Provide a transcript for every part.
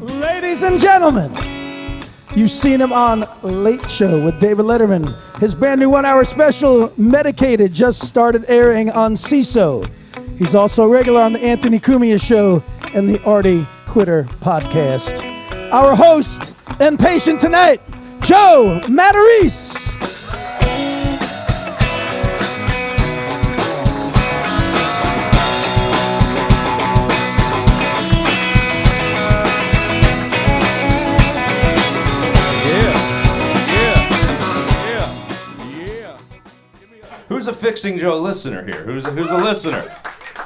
Ladies and gentlemen, you've seen him on Late Show with David Letterman. His brand new 1 hour special, Medicated, just started airing on CISO. He's also a regular on the Anthony Cumia Show and the Artie Quitter podcast. Our host and patient tonight, Joe Matarese. Who's a Fixing Joe listener here? Who's a listener?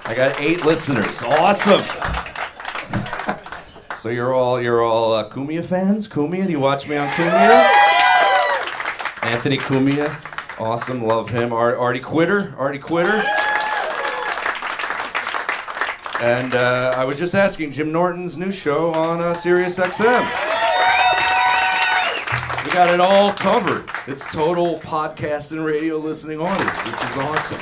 I got 8 listeners. Awesome. So you're all Cumia fans? Cumia? Do you watch me on Cumia? Anthony Cumia. Awesome. Love him. Artie Quitter. And I was just asking Jim Norton's new show on Sirius XM. We got it all covered. It's total podcast and radio listening audience. This is awesome.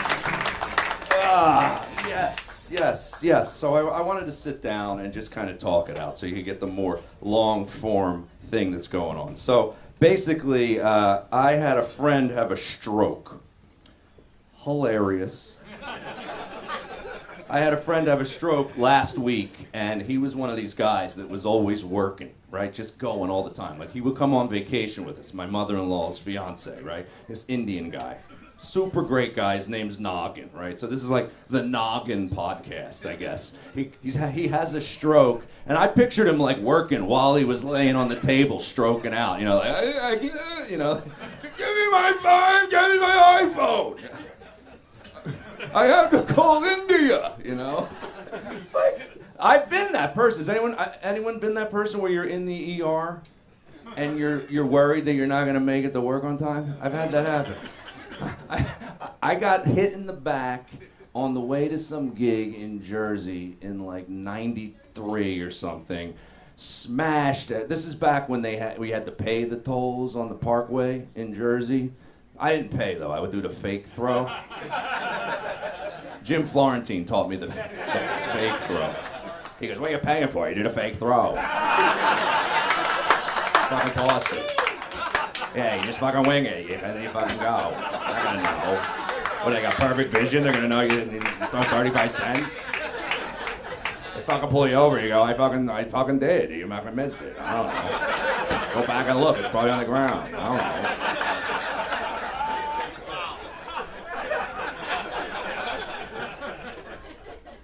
Yes. So I wanted to sit down and just kind of talk it out so you could get the more long form thing that's going on. So basically, I had a friend have a stroke. Hilarious. I had a friend have a stroke last week, and he was one of these guys that was always working, right? Just going all the time. Like, he would come on vacation with us, my mother-in-law's fiance, right? This Indian guy. Super great guy. His name's Noggin, right? So this is like the Noggin podcast, I guess. He has a stroke, and I pictured him like working while he was laying on the table, stroking out. You know, like, give me my phone, give me my iPhone. I have to call India, you know. Like, I've been that person. Has anyone been that person where you're in the ER and you're worried that you're not gonna make it to work on time? I've had that happen. I got hit in the back on the way to some gig in Jersey in like '93 or something. Smashed it. This is back when we had to pay the tolls on the Parkway in Jersey. I didn't pay though. I would do the fake throw. Jim Florentine taught me the fake throw. He goes, "What are you paying for? You do the fake throw." Fucking toss it. Yeah, you just fucking wing it, and then you fucking go. They're gonna know. What, they got perfect vision? They're gonna know you didn't throw 35 cents? They fucking pull you over, you go, I fucking did. You fucking missed it. I don't know. Go back and look, it's probably on the ground. I don't know.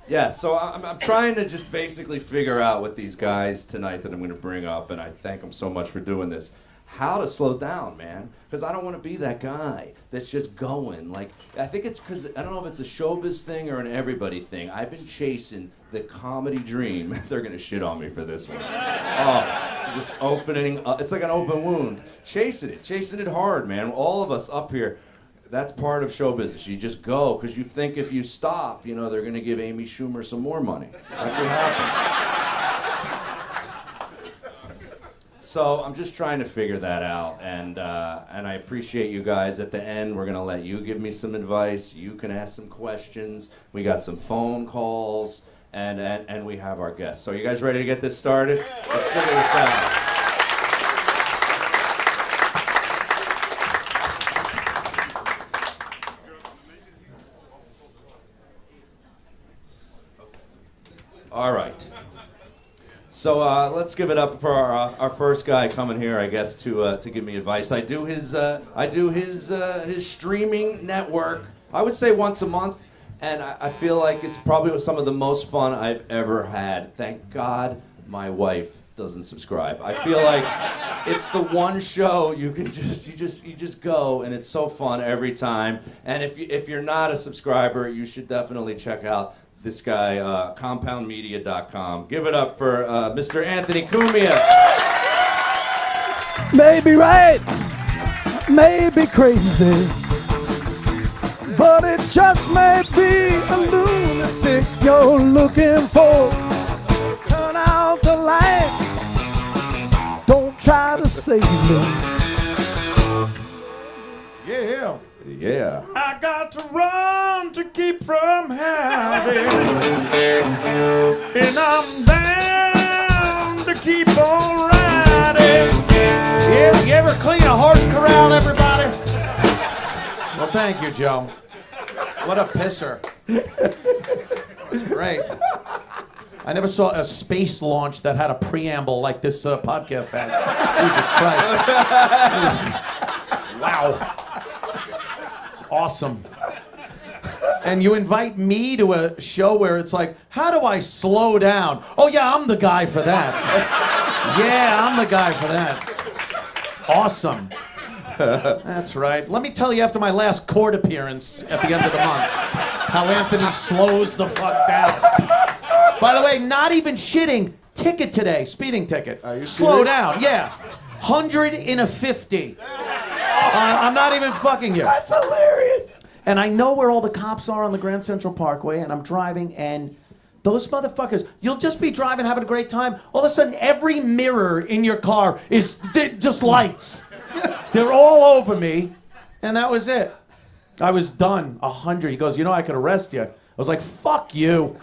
Yeah, so I'm trying to just basically figure out with these guys tonight that I'm going to bring up, and I thank them so much for doing this, how to slow down, man. Because I don't want to be that guy that's just going. Like, I think it's because, I don't know if it's a showbiz thing or an everybody thing. I've been chasing the comedy dream. They're going to shit on me for this one. Oh, just opening up. It's like an open wound. Chasing it hard, man. All of us up here. That's part of show business. You just go because you think if you stop, you know, they're going to give Amy Schumer some more money. That's what happens. So I'm just trying to figure that out, and I appreciate you guys. At the end, we're going to let you give me some advice. You can ask some questions. We got some phone calls, and we have our guests. So you guys ready to get this started? Let's figure this out. All right. So let's give it up for our first guy coming here, I guess, to give me advice. I do his streaming network. I would say once a month, and I feel like it's probably some of the most fun I've ever had. Thank God my wife doesn't subscribe. I feel like it's the one show you can just go, and it's so fun every time. And if you're not a subscriber, you should definitely check out this guy, compoundmedia.com. Give it up for Mr. Anthony Cumia. Maybe right, maybe crazy, but it just may be a lunatic you're looking for. Turn out the light, don't try to save me. Yeah. Yeah. I got to run to keep from having, and I'm bound to keep on Thank you, Joe. What a pisser. Great. I never saw a space launch that had a preamble like this podcast has. Jesus Christ. Wow. It's awesome. And you invite me to a show where it's like, how do I slow down? Oh, yeah, I'm the guy for that. Yeah, I'm the guy for that. Awesome. That's right. Let me tell you after my last court appearance at the end of the month, how Anthony slows the fuck down. By the way, not even shitting. Ticket today, speeding ticket. Slow down, yeah. 100 in a 50. I'm not even fucking you. That's hilarious. And I know where all the cops are on the Grand Central Parkway, and I'm driving, and those motherfuckers, you'll just be driving, having a great time. All of a sudden, every mirror in your car is just lights. They're all over me, and that was it. I was done. 100. He goes, you know, I could arrest you. I was like, fuck you.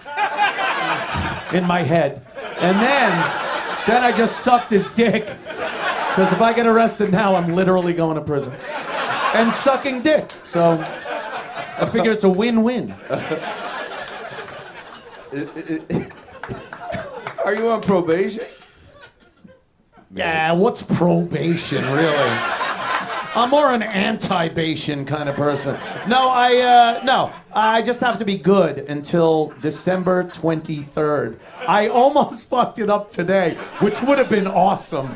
In my head. And then I just sucked his dick. Because if I get arrested now, I'm literally going to prison. And sucking dick. So I figure it's a win-win. Are you on probation? Yeah, what's probation, really? I'm more an anti-bation kind of person. No, I just have to be good until December 23rd. I almost fucked it up today, which would have been awesome.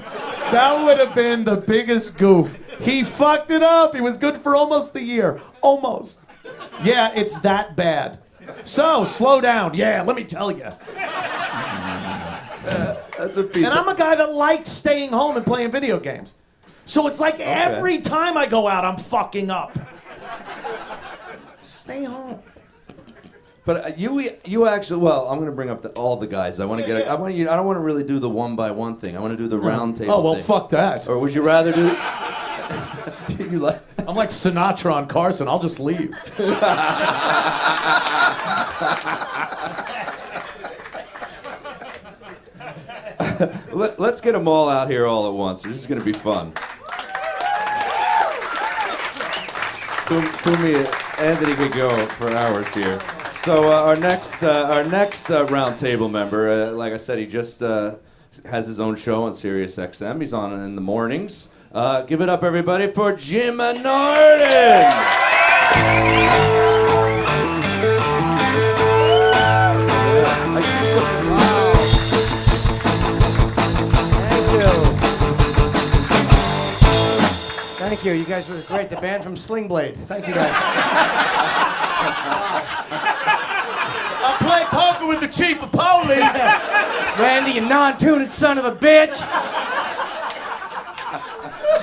That would have been the biggest goof. He fucked it up. He was good for almost a year. Almost. Yeah, it's that bad. So, slow down. Yeah, let me tell you. That's what people... And I'm a guy that likes staying home and playing video games. So it's like every time I go out, I'm fucking up. Stay home. But you actually, well, I'm going to bring up all the guys. I want to get. I don't want to really do the one by one thing. I want to do the round table. Oh well, thing. fuck that. Or would you rather do? You like? I'm like Sinatra on Carson. I'll just leave. Let's get them all out here all at once. This is going to be fun. Cumia, Anthony could go for hours here. So our next round table member, like I said, he just has his own show on Sirius XM. He's on in the mornings. Give it up, everybody, for Jim and Norton. Thank you. You guys were great. The band from Sling Blade. Thank you, guys. I play poker with the chief of police. Randy, you non-tuned son of a bitch.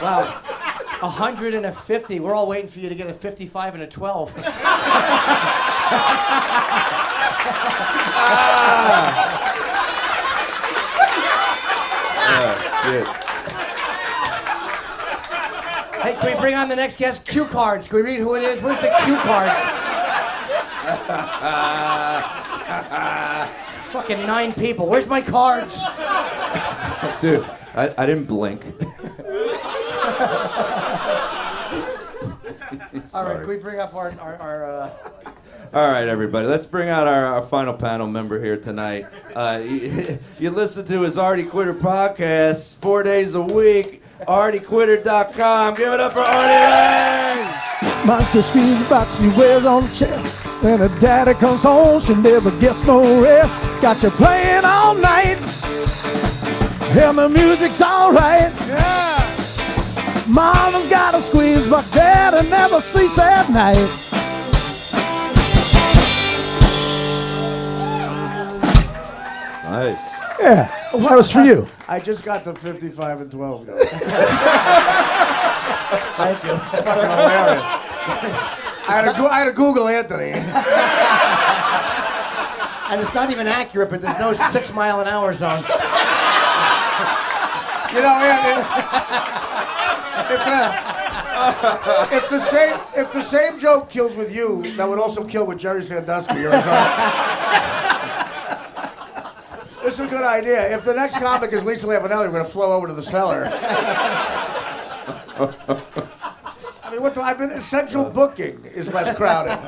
Wow. 100 and a 50. We're all waiting for you to get a 55 and a 12. Shit. Hey, can we bring on the next guest? Cue cards. Can we read who it is? Where's the cue cards? Fucking 9 people. Where's my cards? Dude, I didn't blink. All right, can we bring up our All right, everybody. Let's bring out our final panel member here tonight. You listen to his Artie Quitter podcast 4 days a week. ArtieQuitter.com. Give it up for Artie Lange. Mom's got squeeze the box she wears on the chair. When her daddy comes home, she never gets no rest. Got you playing all night. And the music's alright. Yeah. Mama's got a squeeze box, daddy never sleeps at night. Nice. Yeah, well, that was for you. I just got the 55 and 12. Thank you. Fucking hilarious. I had to Google Anthony. And it's not even accurate, but there's no 6 mile an hour zone. You know, Anthony, if the same joke kills with you, that would also kill with Jerry Sandusky. You're This is a good idea. If the next comic is Lisa Lampanelli, we're going to flow over to the cellar. I mean, What I've been essential booking is less crowded.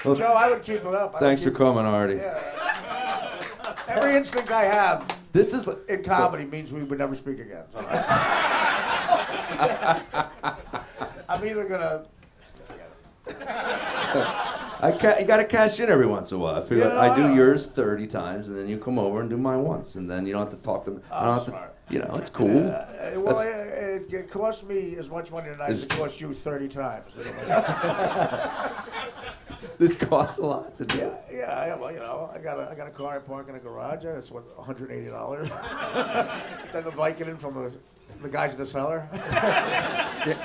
Joe, I would keep it up. Thanks for coming, Artie. Yeah. Every instinct I have This is in comedy means we would never speak again. So I'm either gonna. You gotta cash in every once in a while. I feel Yeah, like no, I I do know. yours 30 times, and then you come over and do mine once, and then you don't have to talk to me. I don't have to, smart. it's cool. Well, That's- it cost me as much money tonight as it cost you 30 times. This costs a lot to do. Yeah. Well, I got a car I park in a garage. It's what, $180. Then the Vicodin from the guys at the cellar.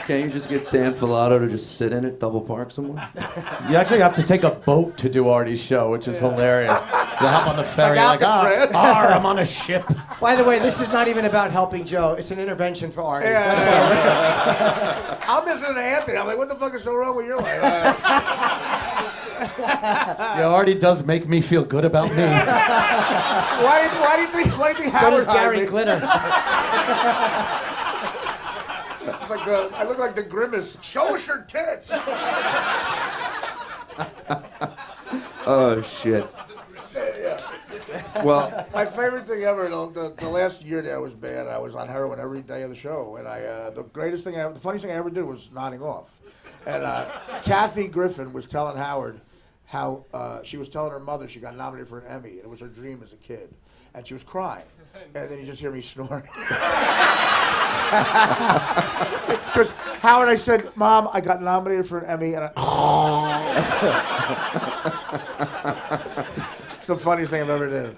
Can't you just get Dan Filato to just sit in it, double park somewhere? You actually have to take a boat to do Artie's show, which is hilarious. You hop on the ferry like, I'm on a ship. By the way, this is not even about helping Joe. It's an intervention for Artie. I'm missing Anthony. I'm like, what the fuck is so wrong with your life? Yeah, Artie does make me feel good about me. Why do you think So Howard does Gary hired me? Glitter. It's like I look like the Grimace. Show us your tits. Oh shit. Well, My favorite thing ever, the last year there was bad. I was on heroin every day of the show, and the funniest thing I ever did was nodding off. And Kathy Griffin was telling Howard how she was telling her mother she got nominated for an Emmy, and it was her dream as a kid, and she was crying, and then you just hear me snoring. Because Howard, I said, Mom, I got nominated for an Emmy, and it's the funniest thing I've ever done.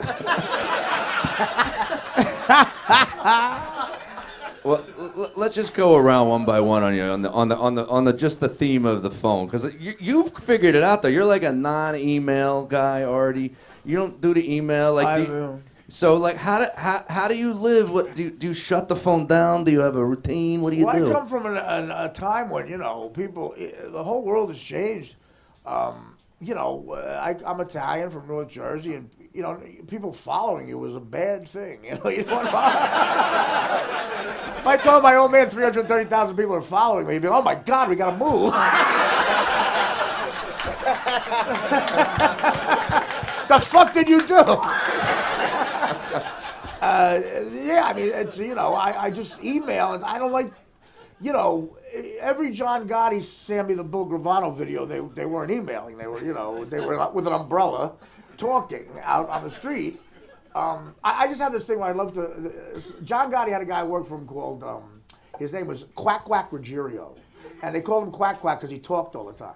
well, let's just go around one by one on the just the theme of the phone, because you've figured it out though. You're like a non-email guy, Artie. You don't do the email like. I do. So like, how do you live? What do you shut the phone down? Do you have a routine? What do you do? I come from a time when people, the whole world has changed. I'm Italian from North Jersey, and people following you was a bad thing. You don't want to If I told my old man 330,000 people are following me, he'd be, oh my God, we gotta move. The fuck did you do? It's, I just email, and I don't like, every John Gotti, Sammy the Bull Gravano video, they weren't emailing. They were, they were with an umbrella talking out on the street. I just have this thing where I love to, John Gotti had a guy I worked for him called, his name was Quack Quack Ruggiero. And they called him Quack Quack because he talked all the time.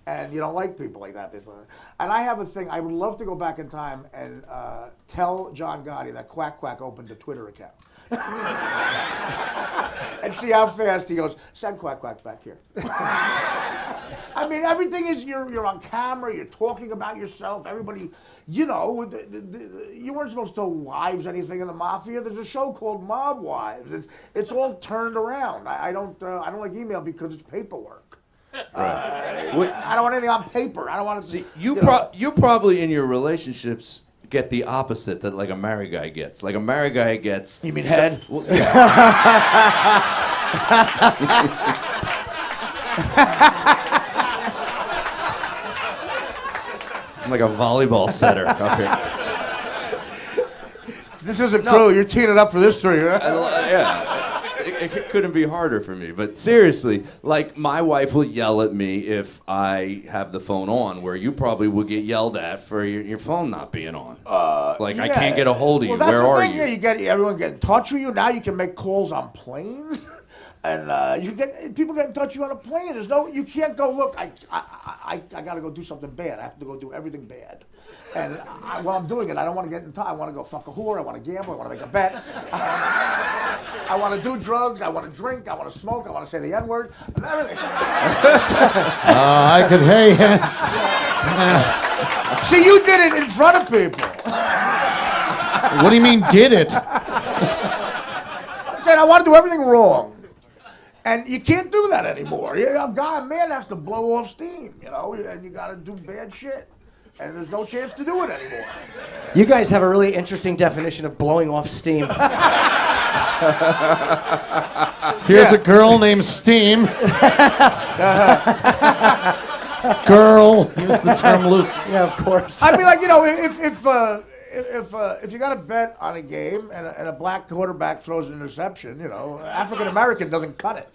And you don't like people like that. And I have a thing, I would love to go back in time and tell John Gotti that Quack Quack opened a Twitter account. And see how fast he goes, send Quack Quack back here. I mean, everything is, you're on camera, you're talking about yourself, everybody, you weren't supposed to tell wives anything in the mafia. There's a show called Mob Wives. It's all turned around. I don't like email because it's paperwork. Right. I don't want anything on paper. I don't want to See, you probably in your relationships get the opposite that like a married guy gets. Like a married guy gets. You mean head? Well, I'm like a volleyball setter. Okay. This isn't true. You're teeing it up for this story, right? Yeah. It couldn't be harder for me. But seriously, like my wife will yell at me if I have the phone on, where you probably would get yelled at for your phone not being on. I can't get a hold of you. Well, that's Where the are thing. you? Yeah, everyone get in touch with you. Now you can make calls on planes. And people get in touch with you on a plane. You can't go, look, I got to go do something bad. I have to go do everything bad. And while I'm doing it, I don't want to get in touch. I want to go fuck a whore. I want to gamble. I want to make a bet. I want to do drugs. I want to drink. I want to smoke. I want to say the N-word. Everything. I could, See, you did it in front of people. What do you mean, did it? I said, I want to do everything wrong. And you can't do that anymore. A man has to blow off steam, and you got to do bad shit. And there's no chance to do it anymore. You guys have a really interesting definition of blowing off steam. Here's a girl named Steam. Girl. Use the term loose. Yeah, of course. I mean, like, you know, if you got a bet on a game and a black quarterback throws an interception, you know, African American doesn't cut it.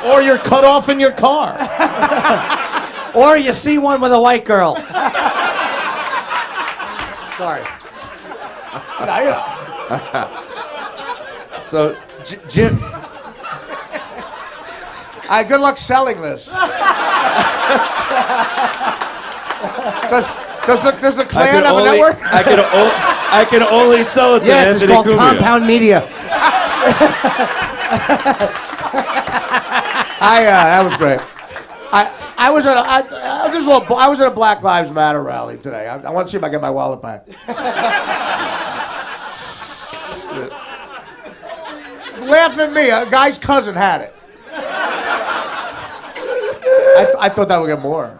Or you're cut off in your car. Or you see one with a white girl. Sorry. So, Jim. Good luck selling this. Does the Klan have a network? I can only sell it to Yes, it's Anthony called Cumia. Compound Media. That was great. I was at a Black Lives Matter rally today. I want to see if I get my wallet back. Laugh at me. A guy's cousin had it. I thought that would get more.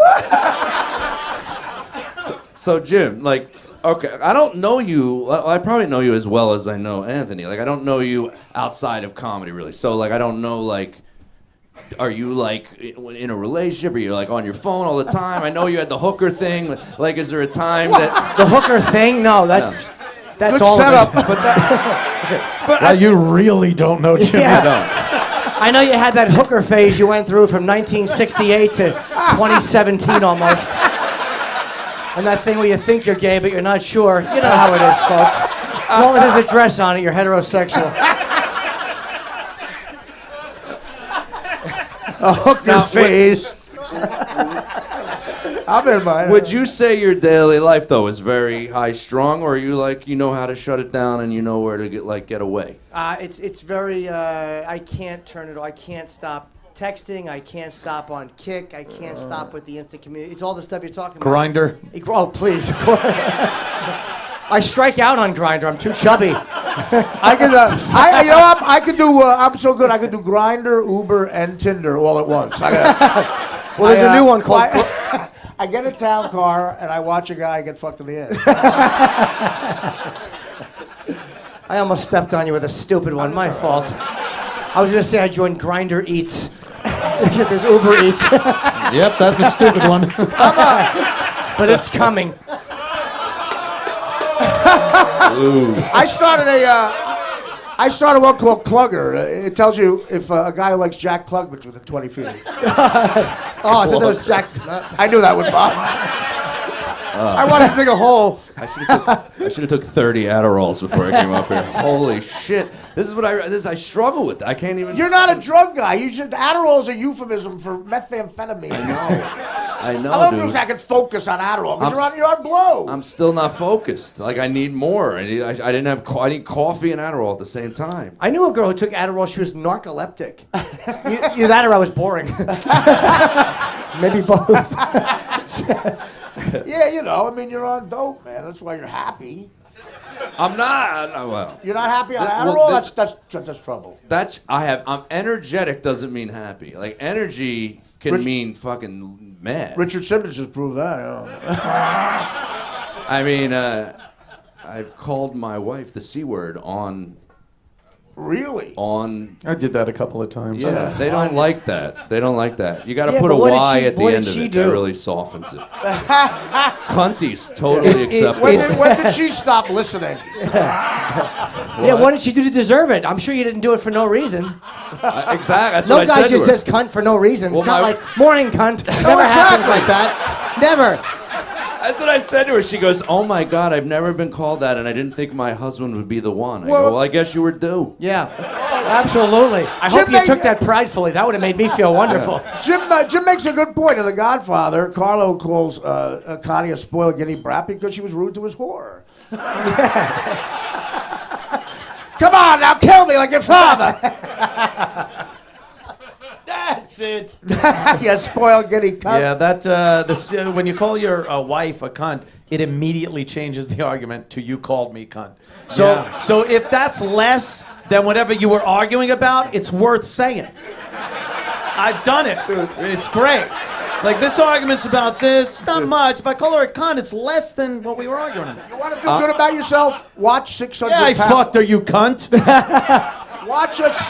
So Jim, like, okay, I don't know you. I probably know you as well as I know Anthony. Like, I don't know you outside of comedy, really. So, like, I don't know, like, are you, like, in a relationship? Are you, like, on your phone all the time? I know you had the hooker thing. Like, is there a time that... The hooker thing? No, that's Good all setup. of it. Well, you really don't know Jimmy. Yeah. I know you had that hooker phase you went through from 1968 to 2017 almost. And that thing where you think you're gay, but you're not sure. You know how it is, folks. As long as there's a dress on it, you're heterosexual. A hooker phase. I'm in mine. Would you say your daily life, though, is very high-strung, or are you, like, you know how to shut it down and you know where to get away? It's very, I can't turn it off. I can't stop texting. I can't stop on Kick. I can't stop with the instant community. It's all the stuff you're talking about. Grinder. Oh, please. I strike out on Grindr. I'm too chubby. I could do. I'm so good. I could do Grindr, Uber, and Tinder all at once. Well, there's a new one called. I get a town car and I watch a guy get fucked in the end. I almost stepped on you with a stupid one. My fault. I was gonna say I joined Grindr Eats. There's Uber Eats. Yep, that's a stupid one. But it's coming. I started one called Clugger. It tells you if a guy who likes Jack Klugman's within 20 feet of you. Oh, I thought that was Jack. I knew that would bother. I wanted to dig a hole. I should have took 30 Adderalls before I came up here. Holy shit! This is what I struggle with. I can't even. You're not a drug guy. Adderall is a euphemism for methamphetamine. I know, I love dude. because I can focus on Adderall because you're on blow. I'm still not focused. Like, I need more. I need coffee and Adderall at the same time. I knew a girl who took Adderall. She was narcoleptic. Either that or I was boring. Maybe both. Yeah, I mean, you're on dope, man. That's why you're happy. I'm not. Well, You're not happy on Adderall? well, That's trouble. I'm energetic doesn't mean happy. Like, energy can mean fucking mad. Richard Simmons just proved that. I mean, I've called my wife the C word on. Really? I did that a couple of times. Yeah, they don't like that. They don't like that. You got to Yeah, put a but what did Y she- at the what end did of she it. do? That really softens it. Cunty's totally acceptable. When did she stop listening? Yeah, what did she do to deserve it? I'm sure you didn't do it for no reason. Exactly. That's No what I guy said to just her. says cunt for no reason. Well, It's not my- like, morning cunt. Never happens like that. Never. That's what I said to her. She goes, "Oh my God, I've never been called that, and I didn't think my husband would be the one." I go, "Well, I guess you were due." Yeah, absolutely. I hope you took that pridefully. That would have made me feel wonderful. Jim makes a good point. In The Godfather, Carlo calls Connie a spoiled guinea brat because she was rude to his whore. Come on, now kill me like your father. That's it. You spoiled guinea cunt. Yeah, that when you call your wife a cunt, it immediately changes the argument to "you called me cunt." So if that's less than whatever you were arguing about, it's worth saying. I've done it. It's great. Like, this argument's about this, not much. If I call her a cunt, it's less than what we were arguing about. You want to feel good about yourself? Watch 600 Yeah, I pounds. fucked her, you cunt. Watch us.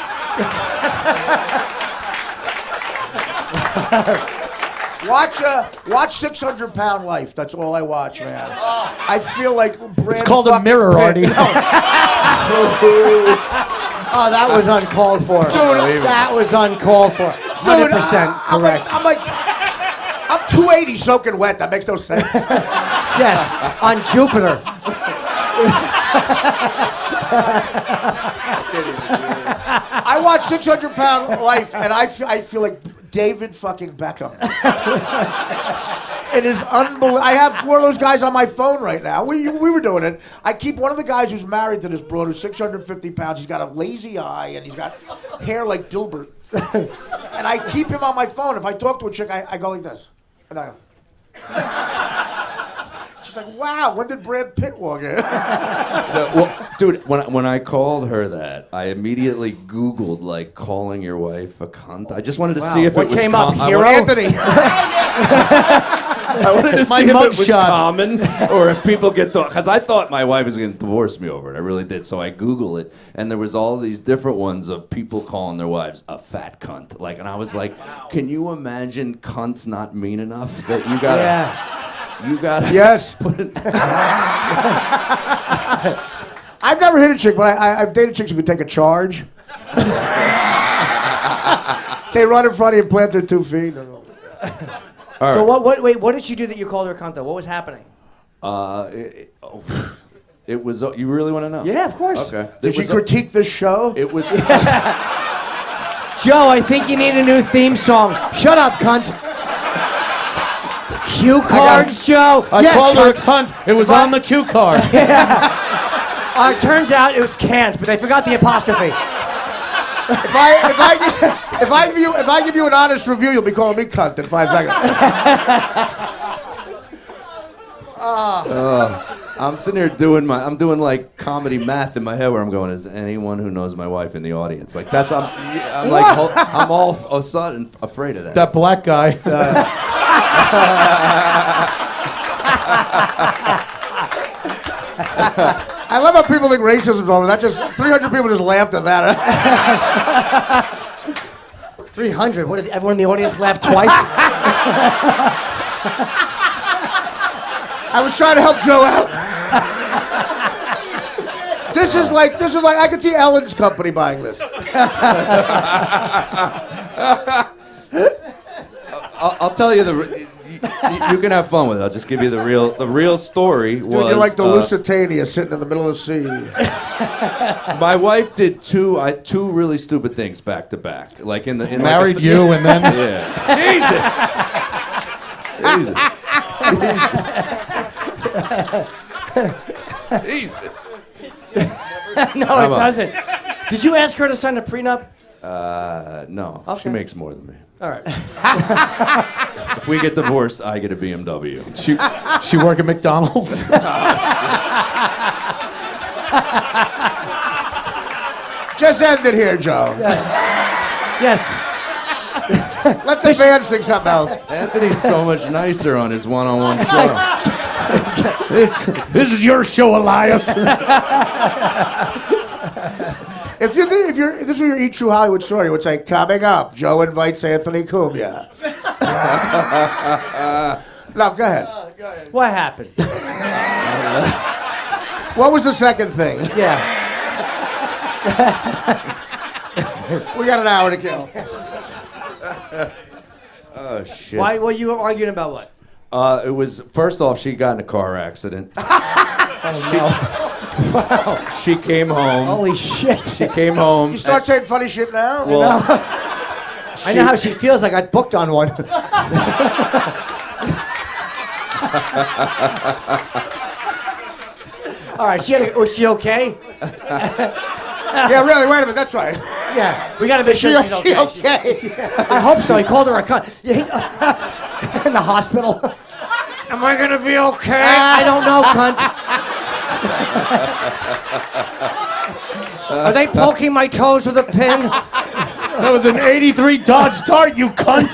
Watch 600 Pound Life. That's all I watch, man. I feel like Brad It's called a fucking mirror, Pitt. Artie. Oh, that was uncalled for. Dude, that was uncalled for. 100% correct. I'm 280 soaking wet. That makes no sense. Yes, on Jupiter. I watch 600 Pound Life, and I feel like David fucking Beckham. It is unbelievable. I have one of those guys on my phone right now. We were doing it. I keep one of the guys who's married to this broad who's 650 pounds. He's got a lazy eye, and he's got hair like Dilbert. And I keep him on my phone. If I talk to a chick, I go like this. And I go. She's like, wow, when did Brad Pitt walk in? Well, dude, when I called her that, I immediately Googled, like, calling your wife a cunt. I just wanted to see if What it was came up, hero? Anthony. I wanted to My see if it was mugshot. common or if people get because I thought my wife was going to divorce me over it. I really did. So I Googled it, and there was all these different ones of people calling their wives a fat cunt. Like, and I was like, can you imagine cunts not mean enough that you gotta, you gotta. Yes. I've never hit a chick, but I've dated chicks who could take a charge. They run in front of you and plant their 2 feet. So what did you do that you called her a cunt though? What was happening? It was. You really want to know? Yeah, of course. Okay. Did she critique this show? It was. Joe, I think you need a new theme song. Shut up, cunt. Cue cards, Joe. I Yes, called her a cunt. cunt. It was on the cue card. Yes. It turns out it was can't, but they forgot the apostrophe. If I give you an honest review, you'll be calling me cunt in 5 seconds. I'm sitting here doing like comedy math in my head where I'm going, is anyone who knows my wife in the audience? Like that's I'm all of a sudden afraid of that. That black guy. I love how people think racism's over. That just 300 people just laughed at that. 300. What did everyone in the audience laugh twice? I was trying to help Joe out. This is like I could see Ellen's company buying this. I'll tell you you can have fun with it. I'll just give you the real story. Dude, you're like the Lusitania sitting in the middle of the sea. My wife did two really stupid things back to back. Like in Married you and then. Yeah. Jesus. No, it doesn't. Did you ask her to sign a prenup? No. Okay. She makes more than me. All right. If we get divorced, I get a BMW. She work at McDonald's. Just end it here, Joe. Yes. Let the band sing something else. Anthony's so much nicer on his one-on-one show. This is your show, Elias. If this was your Eat True Hollywood story, it would say, coming up, Joe invites Anthony Cumia. No, go ahead. What happened? What was the second thing? Yeah. We got an hour to kill. Oh shit. Why were you arguing about what? It was first off, she got in a car accident. She came home. Holy shit. She came home. You start saying funny shit now? Well, I know how she feels. I got booked on one. All right, was she okay? Yeah, really, wait a minute, that's right. Yeah, we gotta make sure she's okay. I hope so. He called her a cunt. Yeah, in the hospital. Am I gonna be okay? I don't know, cunt. Are they poking my toes with a pin? That was an 83 Dodge Dart, you cunt.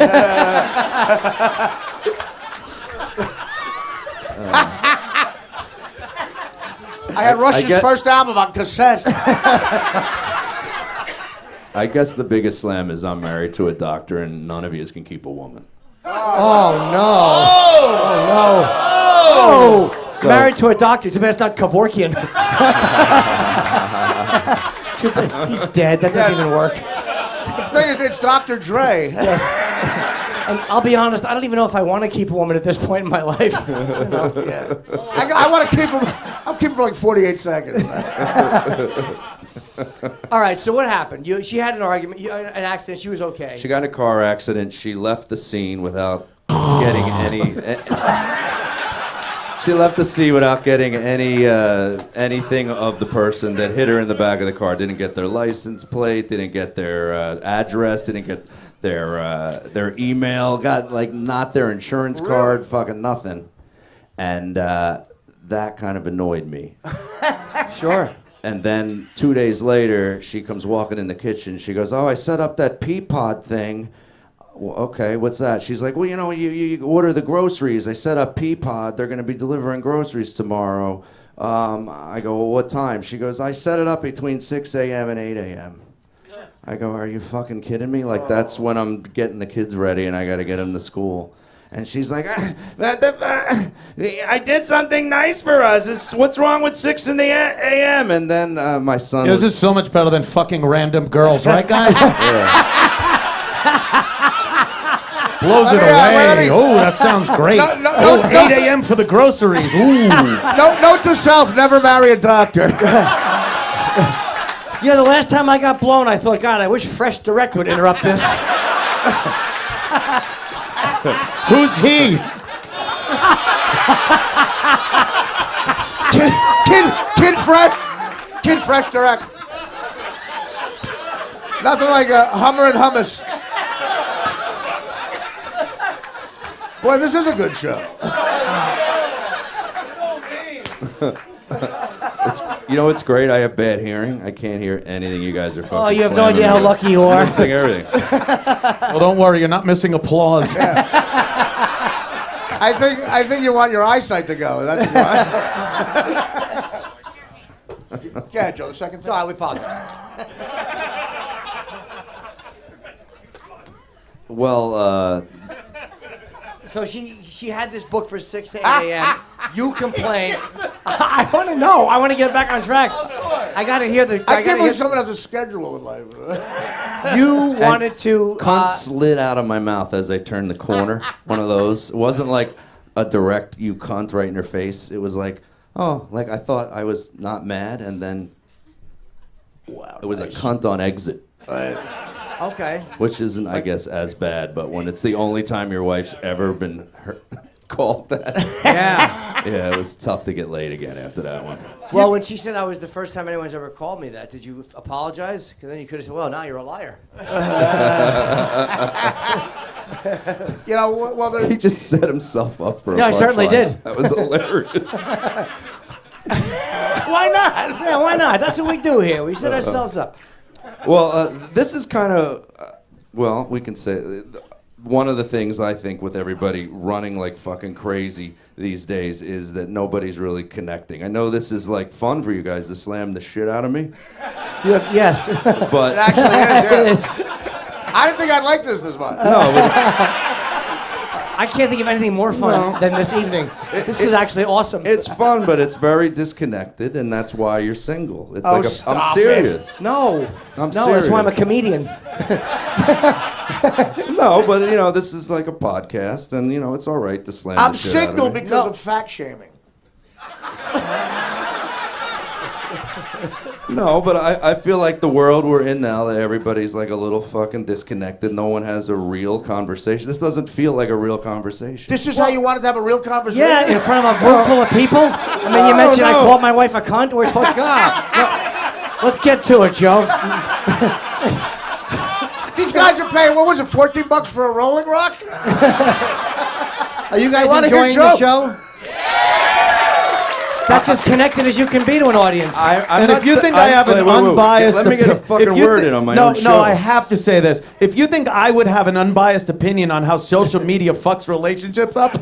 I had Rush's first album on cassette. I guess the biggest slam is I'm married to a doctor and none of you can keep a woman. Oh, no. Oh, no. So- Married to a doctor. Too bad it's not Kevorkian. Too bad. He's dead. That doesn't even work. The thing is, it's Dr. Dre. And I'll be honest, I don't even know if I want to keep a woman at this point in my life. Yeah. I want to keep him. I'll keep him for like 48 seconds. All right, so what happened? She had an argument, an accident. She was okay. She got in a car accident. She left the scene without getting any. She left the scene without getting anything of the person that hit her in the back of the car. Didn't get their license plate. Didn't get their address. Didn't get their email. Got not their insurance card. Fucking nothing. And that kind of annoyed me. Sure. And then 2 days later, she comes walking in the kitchen. She goes, "Oh, I set up that pea pod thing." Well, okay, what's that? She's like, "Well, you order the groceries. I set up pea pod. They're going to be delivering groceries tomorrow." I go, "Well, what time?" She goes, "I set it up between 6 a.m. and 8 a.m." I go, "Are you fucking kidding me? That's when I'm getting the kids ready and I got to get them to school." And she's like, "I did something nice for us. What's wrong with 6 in the a.m.?" And then my son. This is so much better than fucking random girls, right, guys? Blows it away. Oh, that sounds great. 8 a.m. for the groceries. Ooh. Note to self: never marry a doctor. The last time I got blown, I thought, God, I wish Fresh Direct would interrupt this. Who's he? Kid Fresh Direct. Nothing like a Hummer and hummus. Boy, this is a good show. It's great. I have bad hearing. I can't hear anything you guys are fucking. Oh, you have no slamming idea how me. lucky you are. I'm missing everything. Well, don't worry, you're not missing applause. I think you want your eyesight to go. That's why. Go ahead, Joe. The second thing. Sorry, we apologize. Well, So she had this book for 6 a.m. You complained. I want to know. I want to get back on track. I got to hear the. I can't believe someone has a schedule in life. You wanted to. cunt slid out of my mouth as I turned the corner. One of those. It wasn't like a direct "you cunt" right in her face. It was like, oh, like I thought I was not mad, and then it was a cunt on exit. Okay. Which isn't, I guess, as bad, but when it's the only time your wife's ever been called that. Yeah, it was tough to get laid again after that one. Well, when she said I was the first time anyone's ever called me that, did you apologize? Because then you could have said, well, now you're a liar. He just set himself up for a Yeah, I certainly punchline. did. That was hilarious. Why not? Yeah, why not? That's what we do here. We set ourselves up. Well, this is kind of, we can say, one of the things I think with everybody running like fucking crazy these days is that nobody's really connecting. I know this is like fun for you guys to slam the shit out of me, Yes. but It actually is, yeah. It is. I didn't think I'd like this as much. no, but I can't think of anything more fun than this evening. This is actually awesome. it's fun, but it's very disconnected, and that's why you're single. It's Oh, I'm stop serious. No. I'm No, that's why I'm a serious. comedian. No, but this is like a podcast, and it's all right to slam I'm the shit out of single me. because of fat shaming. No, but I feel like the world we're in now, that everybody's like a little fucking disconnected. No one has a real conversation. This doesn't feel like a real conversation. This is how you wanted to have a real conversation? Yeah, in front of a room full of people. And then you mentioned I no. called my wife a cunt. We're supposed to go. Let's get to it, Joe. These guys are paying, what was it, $14 for a Rolling Rock? Are you guys wanna hear enjoying the jokes? show? That's as connected as you can be to an audience. I'm And not if you sa- think I have an wait, unbiased let me get a fucking if you word thi- in on my no, own show. No, I have to say this. If you think I would have an unbiased opinion on how social media fucks relationships up,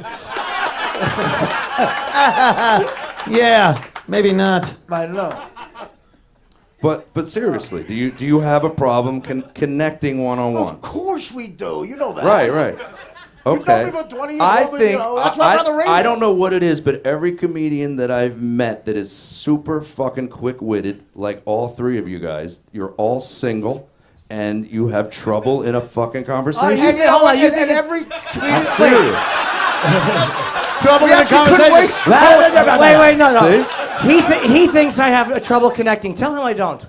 yeah, maybe not. I know. But seriously, do you have a problem connecting one on one? Of course we do. You know that. Right. Okay. me for 20 years, I well, think you know, that's why I'm on the radio. I don't know what it is, but every comedian that I've met that is super fucking quick-witted, like all three of you guys, you're all single, and you have trouble in a fucking conversation. And, Hold on, you and think every I'm serious. Trouble We in a actually couldn't conversation. Wait, no. See? He thinks I have trouble connecting. Tell him I don't.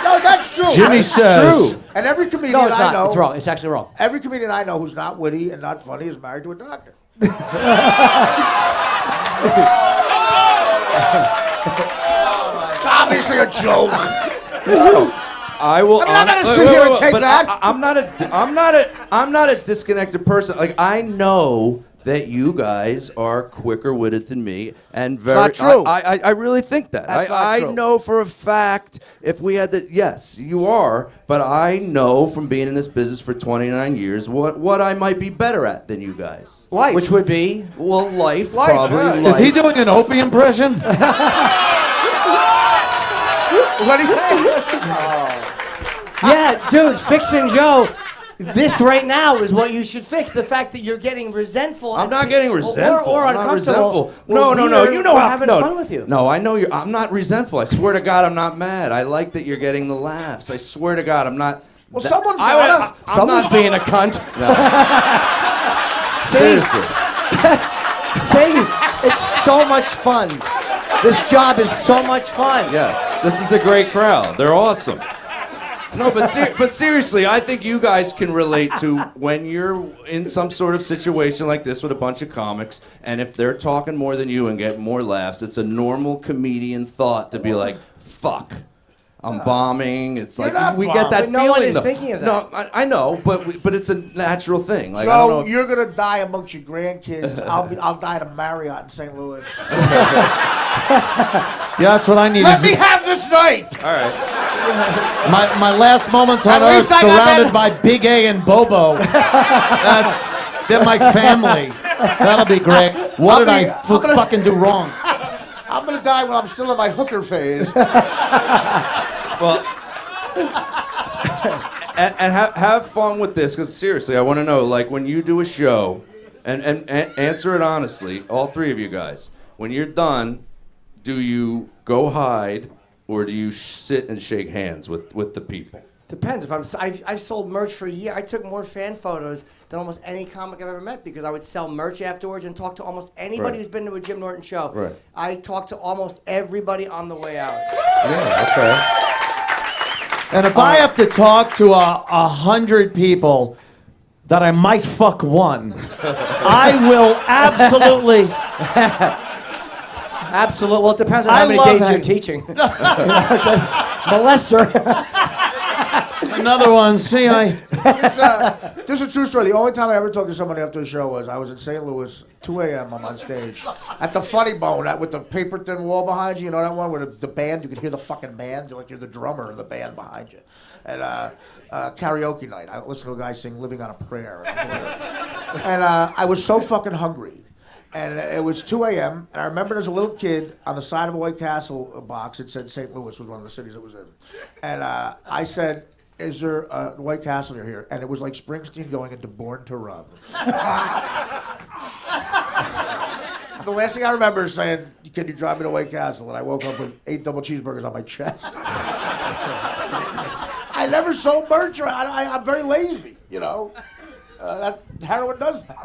No, that's true. Jimmy That's says. true. And every comedian No, it's I not. know, It's wrong. It's actually wrong. every comedian I know who's not witty and not funny is married to a doctor. Obviously a joke. I will. I'm not gonna wait, sit here and wait, take but that. I'm not a disconnected person. Like I know that you guys are quicker witted than me, and very. not true. I really think that. That's not I true. know for a fact if we had the yes, you are, but I know from being in this business for 29 years what I might be better at than you guys. Life. Which would be. Well, life, Life, probably. yeah. Life. Is he doing an Opie impression? What do you think? Yeah, dude, fixing Joe. This right now is what you should fix. The fact that you're getting resentful. I'm not getting resentful. Or I'm not uncomfortable. resentful. No. You know we're how having no, fun with you. No, I know you're. I'm not resentful. I swear to God, I'm not mad. I like that you're getting the laughs. I swear to God, I'm not. Well, that- someone's I got would- us. I'm Someone's not- being a cunt. Seriously. See, it's so much fun. This job is so much fun. Yes, this is a great crowd. They're awesome. No, but seriously, I think you guys can relate to when you're in some sort of situation like this with a bunch of comics, and if they're talking more than you and getting more laughs, it's a normal comedian thought to be like, fuck. I'm bombing. It's like not we get that bombing. No feeling. one is though. thinking of that. No, I know, but it's a natural thing. Like I don't know. Joe, you're gonna die amongst your grandkids. I'll die at a Marriott in St. Louis. Yeah, that's what I need. Let me have this night. All right. My last moments on At earth least I got surrounded that- by Big A and Bobo. They're my family. That'll be great. What did I I'm gonna- fucking do wrong? I'm gonna die when I'm still in my hooker phase. Well, and have fun with this, because seriously, I want to know, like, when you do a show, and answer it honestly, all three of you guys, when you're done, do you go hide, or do you sit and shake hands with the people? Depends. I've sold merch for a year. I took more fan photos than almost any comic I've ever met because I would sell merch afterwards and talk to almost anybody Right. who's been to a Jim Norton show. Right. I talked to almost everybody on the way out. Yeah, okay. And if I have to talk to 100 people that I might fuck one, I will absolutely. Absolutely. Well, it depends on I how many love days you're hanging. teaching. Molester. Another one. See, This is a true story. The only time I ever talked to someone after a show was I was in St. Louis, 2 a.m. I'm on stage at the Funny Bone with the paper thin wall behind you. You know that one where the band, you could hear the fucking band. You're the drummer of the band behind you. And karaoke night. I listened to a guy sing "Living on a Prayer." And I was so fucking hungry. And it was 2 a.m. And I remember as a little kid on the side of a White Castle box, it said St. Louis was one of the cities it was in. And I said, "Is there a White Castle near here?" And it was like Springsteen going into Born to Run. The last thing I remember is saying, "Can you drive me to White Castle?" And I woke up with 8 double cheeseburgers on my chest. I never sold merch. I'm very lazy, you know. That heroin does that.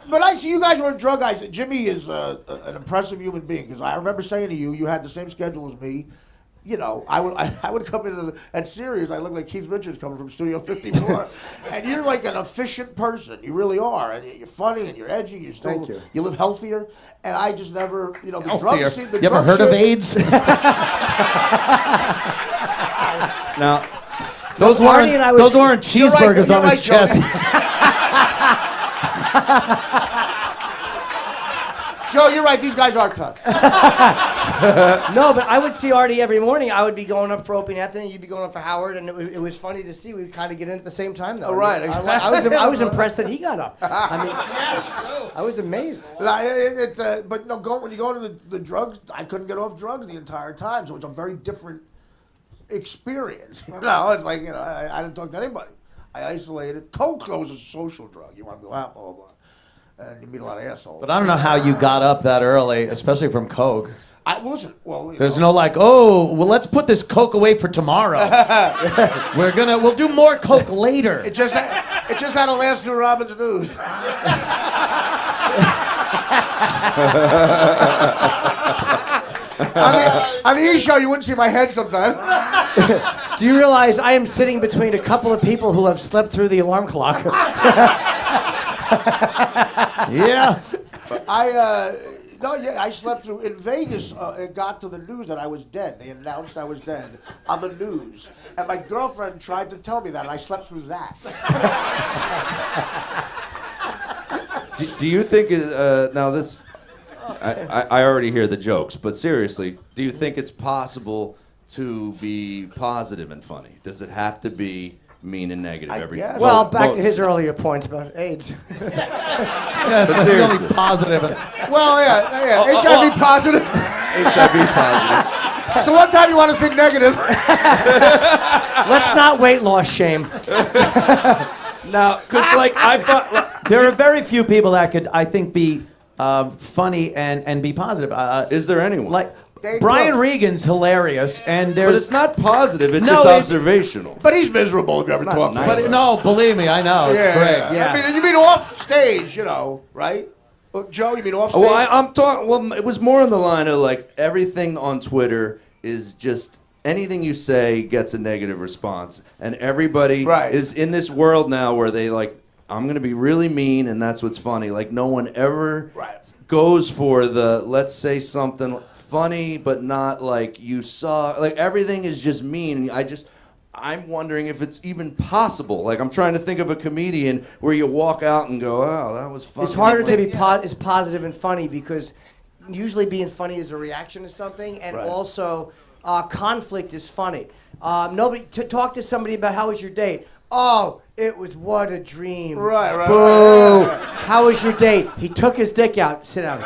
But I see you guys were drug guys. Jimmy is an impressive human being because I remember saying to you, you had the same schedule as me. You know, I would come in at Sirius. I look like Keith Richards coming from Studio 54, and you're like an efficient person. You really are, and you're funny and you're edgy. You still Thank you. You live healthier, and I just never, you know, the healthier. drug scene. The You ever drug heard of shit- AIDS? Now, Those Artie and I was- weren't You're right, cheeseburgers you're on his right, Joe. chest. Joe, you're right. These guys are cut. No, but I would see Artie every morning. I would be going up for Opie and Anthony, you'd be going up for Howard, and it was funny to see. We'd kind of get in at the same time, though. Oh, right. I was impressed that he got up. I mean, I was amazed. But no, when you go into the drugs, I couldn't get off drugs the entire time, so it's a very different experience. It's like, I didn't talk to anybody. I isolated. Coke was a social drug. You want to go out, blah, blah, blah. And you meet a lot of assholes. But I don't know how you got up that early, especially from Coke. There's no like, let's put this Coke away for tomorrow. We'll do more Coke later. It just had to last through Robin's news. on the E! Show, you wouldn't see my head sometimes. Do you realize I am sitting between a couple of people who have slept through the alarm clock? Yeah. I slept through. In Vegas, it got to the news that I was dead. They announced I was dead on the news. And my girlfriend tried to tell me that, and I slept through that. Do you think, now this, I already hear the jokes, but seriously, do you think it's possible to be positive and funny? Does it have to be mean and negative every guess. Well, back to his earlier point about AIDS. Yes, But it's seriously. really positive. Well, yeah. HIV positive. HIV positive. So one time you want to think negative. Let's not weight loss shame. Now, because like I thought, There are very few people that could, I think, be funny and be positive. Is there anyone? Like Dave Brian Brooks. Regan's hilarious, and there's But it's not positive, it's No, just it- observational. But he's miserable if you ever not talk to him. nice. no, believe me, I know. It's great. I mean, you mean off stage, right? Well, Joe, you mean off stage? Well, I'm talking. Well, it was more on the line of like everything on Twitter is just anything you say gets a negative response, and everybody Right. is in this world now where they like. I'm gonna be really mean, and that's what's funny. Like no one ever goes for the let's say something funny, but not like you saw. Like everything is just mean. I'm wondering if it's even possible. Like I'm trying to think of a comedian where you walk out and go, "Oh, that was funny." It's harder to be is positive and funny because usually being funny is a reaction to something, and also conflict is funny. Nobody talk to somebody about how was your date. Oh, it was what a dream. Right. Boo. How was your date? He took his dick out. Sit down.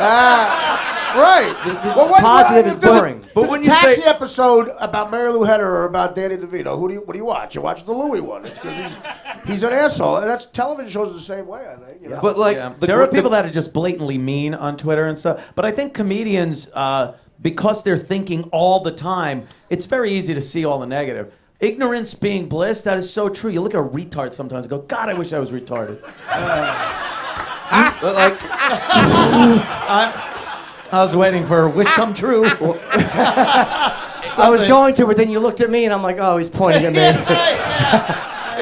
Right. Well, Positive is boring. But when you Taxi say episode about Mary Lou Hedder or about Danny DeVito, what do you watch? You watch the Louis one. It's 'cause he's an asshole. And that's television shows the same way, I think. But like There are people that are just blatantly mean on Twitter and stuff. But I think comedians, because they're thinking all the time, it's very easy to see all the negative. Ignorance being bliss, that is so true. You look at a retard sometimes and go, God, I wish I was retarded. But like, I was waiting for a wish come true. I was going to, but then you looked at me and I'm like, oh, he's pointing at me.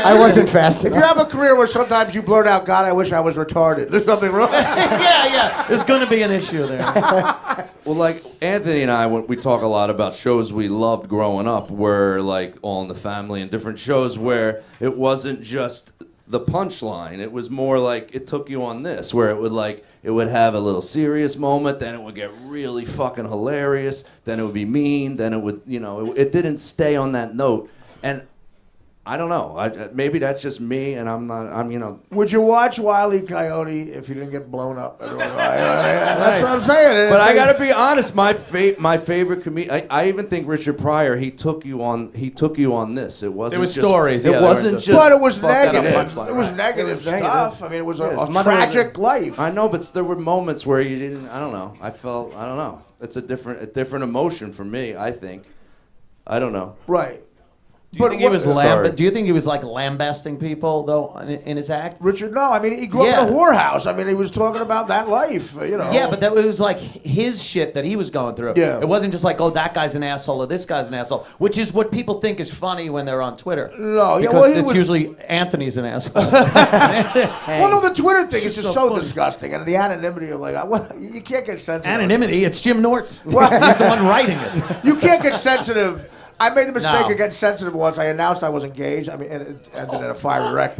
I wasn't fast If you enough. have a career where sometimes you blurt out, God, I wish I was retarded, there's something wrong. Yeah. There's going to be an issue there. well, like Anthony and I, we talk a lot about shows we loved growing up, where like All in the Family and different shows where it wasn't just the punchline. It was more like it took you on this, where it would have a little serious moment, then it would get really fucking hilarious, then it would be mean, then it would, it didn't stay on that note. And I don't know. Maybe that's just me, and I'm. Would you watch Wile E. Coyote if you didn't get blown up? That's what I'm saying. But I gotta be honest. My favorite comedian. I even think Richard Pryor. He took you on this. It wasn't. It was just, stories. It Yeah, they wasn't weren't just. But it was fuck that up negative. punchline. It was negative stuff. I mean, it was a His mother was tragic life. I know, but there were moments where you didn't. I don't know. I don't know. It's a different emotion for me. I think. I don't know. Right. Do you think he was Sorry. do you think he was like lambasting people though in his act? Richard, no. I mean, he grew up in a whorehouse. I mean, he was talking about that life, Yeah, but that was like his shit that he was going through. Yeah. It wasn't just like, oh, that guy's an asshole or this guy's an asshole, which is what people think is funny when they're on Twitter. No, yeah, because well, he it's was- usually Anthony's an asshole. Well, no, the Twitter thing is just so funny. disgusting, and the anonymity of you can't get sensitive. Anonymity, it's Jim Norton. Well- He's the one writing it. You can't get sensitive. I made the mistake No. of getting sensitive once. I announced I was engaged. I mean, and it ended in a fiery wreck.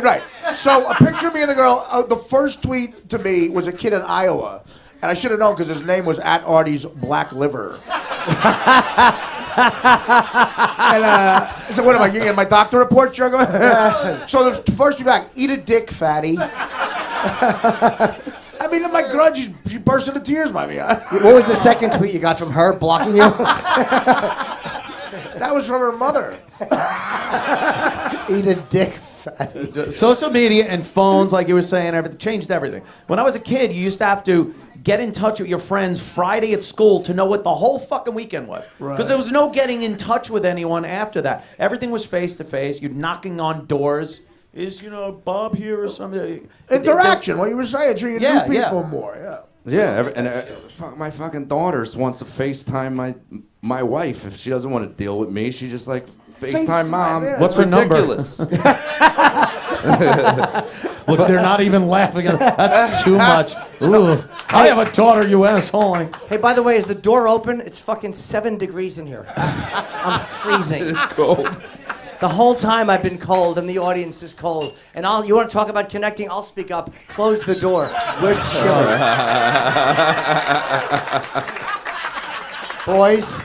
Right. So a picture of me and the girl. The first tweet to me was a kid in Iowa, and I should have known because his name was at Artie's Black Liver. And I said, "What am I getting my doctor report?" So the first tweet back, "Eat a dick, fatty." I mean, in my grudge, she burst into tears by me. What was the second tweet you got from her blocking you? That was from her mother. Eat a dick. Social media and phones, like you were saying, everything changed everything. When I was a kid, you used to have to get in touch with your friends Friday at school to know what the whole fucking weekend was. Because there was no getting in touch with anyone after that. Everything was face to face. You're knocking on doors. Is, Bob here or something? Interaction, what you were saying, so you knew people more. Yeah, my fucking daughters wants to FaceTime my wife if she doesn't want to deal with me. She just like FaceTime mom. Yeah. What's her ridiculous. Look, they're not even laughing at it. That's too much. Ooh, I have a daughter, you asshole. Hey, by the way, is the door open? It's fucking 7 degrees in here. I'm freezing. It's cold. The whole time I've been cold, and the audience is cold. And you want to talk about connecting? I'll speak up. Close the door. We're chilling. Boys.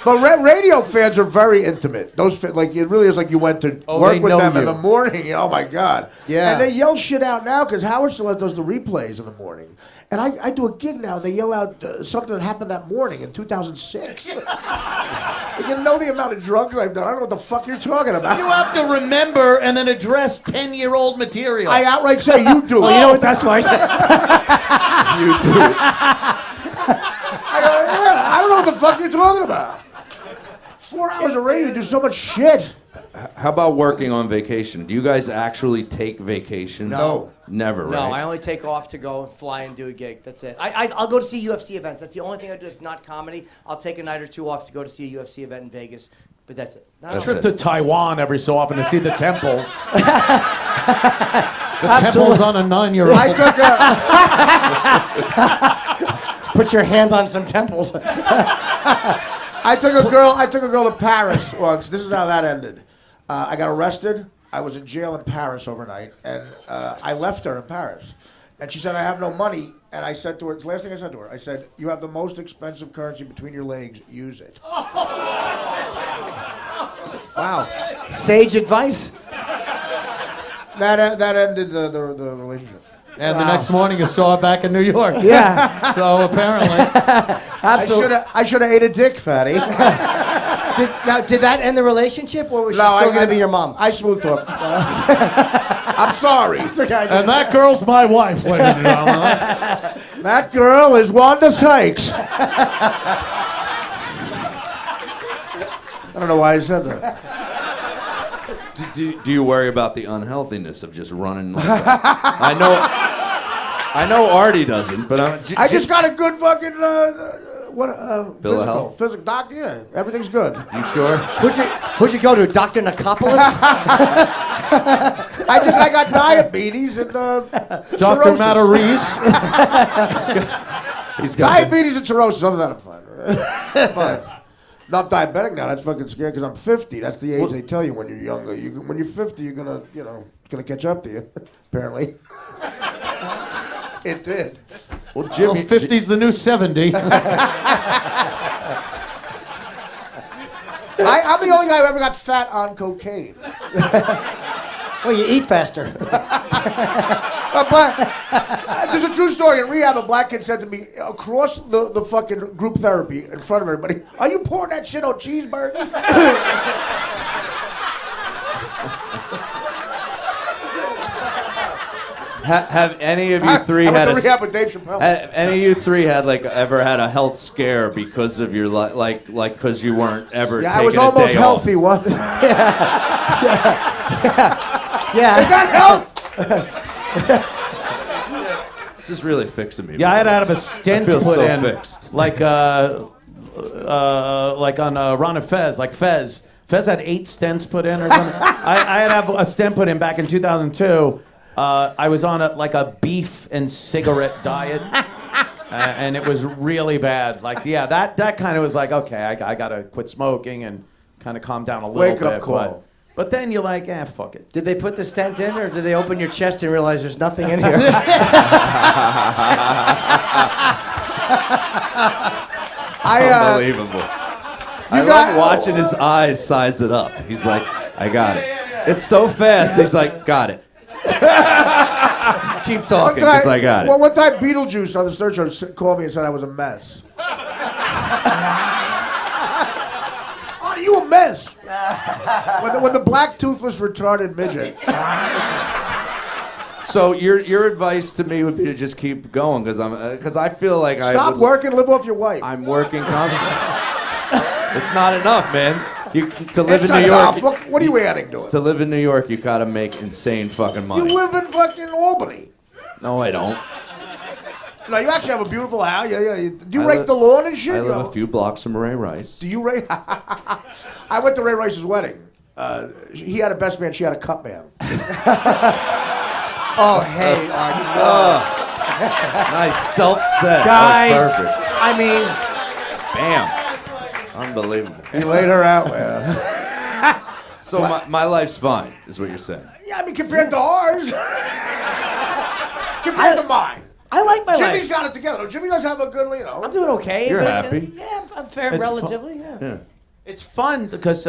But radio fans are very intimate. Those it really is like you went to work with them in the morning. Oh my God! Yeah. And they yell shit out now because Howard still does the replays in the morning. And I do a gig now. They yell out something that happened that morning in 2006. You know the amount of drugs I've done. I don't know what the fuck you're talking about. You have to remember and then address 10-year-old material. I outright say you do. Well, you know what that's like? You do. I go, yeah, I don't know what the fuck you're talking about. 4 hours of radio, you do so much shit. How about working on vacation? Do you guys actually take vacations? No. Never, right? No, I only take off to go and fly and do a gig. That's it. I'll go to see UFC events. That's the only thing I do that's not comedy. I'll take a night or two off to go to see a UFC event in Vegas. But that's it. That's Trip it. to Taiwan every so often to see the temples. The temples on a 9-year-old. I took Put your hand on some temples. I took a girl to Paris once. This is how that ended. I got arrested. I was in jail in Paris overnight, and I left her in Paris. And she said, "I have no money." And I said to her, it's the last thing I said to her, I said, "You have the most expensive currency between your legs. Use it." Wow. Sage advice. That ended the relationship. And the next morning you saw her back in New York. Yeah. So apparently. Absolutely. I should have ate a dick, fatty. Did that end the relationship, or was she still going to be your mom? I smooth talked. I'm sorry. And that girl's my wife, ladies and gentlemen. That girl is Wanda Sykes. I don't know why I said that. Do you worry about the unhealthiness of just running like that? I know Artie doesn't, but I just got a good fucking Bill of health? physical doctor. Yeah, everything's good. You sure? Who'd you go to, Dr. Nicopolis? I got diabetes and Dr. cirrhosis. Matarese. He's got Diabetes and cirrhosis. Other than that, I'm fine. Fine. No, I'm diabetic now. That's fucking scary because I'm 50. That's the age they tell you when you're younger. When you're 50, you're gonna, it's gonna catch up to you. Apparently, it did. Well, Jim, 50's the new 70. I'm the only guy who ever got fat on cocaine. Well, you eat faster. But there's a true story. In rehab, a black kid said to me across the fucking group therapy in front of everybody, "Are you pouring that shit on cheeseburgers?" have any of you three I went had to rehab with Dave Chappelle. any of you three had ever had a health scare because of your because you weren't ever Yeah, taking I was a almost day healthy off? once. Yeah. Is that health? This is really fixing me. Yeah, I had to man. have a stent I feel put so in. fixed. Like on Ron and Fez, like Fez. Fez had 8 stents put in or something. I had to have a stent put in back in 2002. I was on a beef and cigarette diet, and it was really bad. That kind of was like, okay, I got to quit smoking and kind of calm down a little bit. Wake up call. But then you're like, fuck it. Did they put the stent in, or did they open your chest and realize there's nothing in here? Unbelievable. I love watching his eyes size it up. He's like, I got it. It's so fast. He's like, got it. Keep talking, because I got it. Well, one time Beetlejuice on the Stern Show called me and said I was a mess. Are you a mess? when the black toothless retarded midget. So your advice to me would be to just keep going, because I feel like Stop working, live off your wife. I'm working constantly. It's not enough, man. To live in New York. What are you adding to it? To live in New York, you gotta make insane fucking money. You live in fucking Albany. No, I don't. No, you actually have a beautiful house. Yeah. Do you rake the lawn and shit? I live a few blocks from Ray Rice. Do you rake? I went to Ray Rice's wedding. He had a best man. She had a cup man. Oh, hey, Artie. Nice self-set. Guys, that was perfect. I mean... Bam. Unbelievable. You laid her out, man. So my life's fine, is what you're saying. Yeah, I mean, compared to ours. Compared to mine. I like my life. Jimmy's got it together. Jimmy does have a good, I'm doing okay. You're but, happy. Yeah, I'm fair, relatively, yeah. It's fun because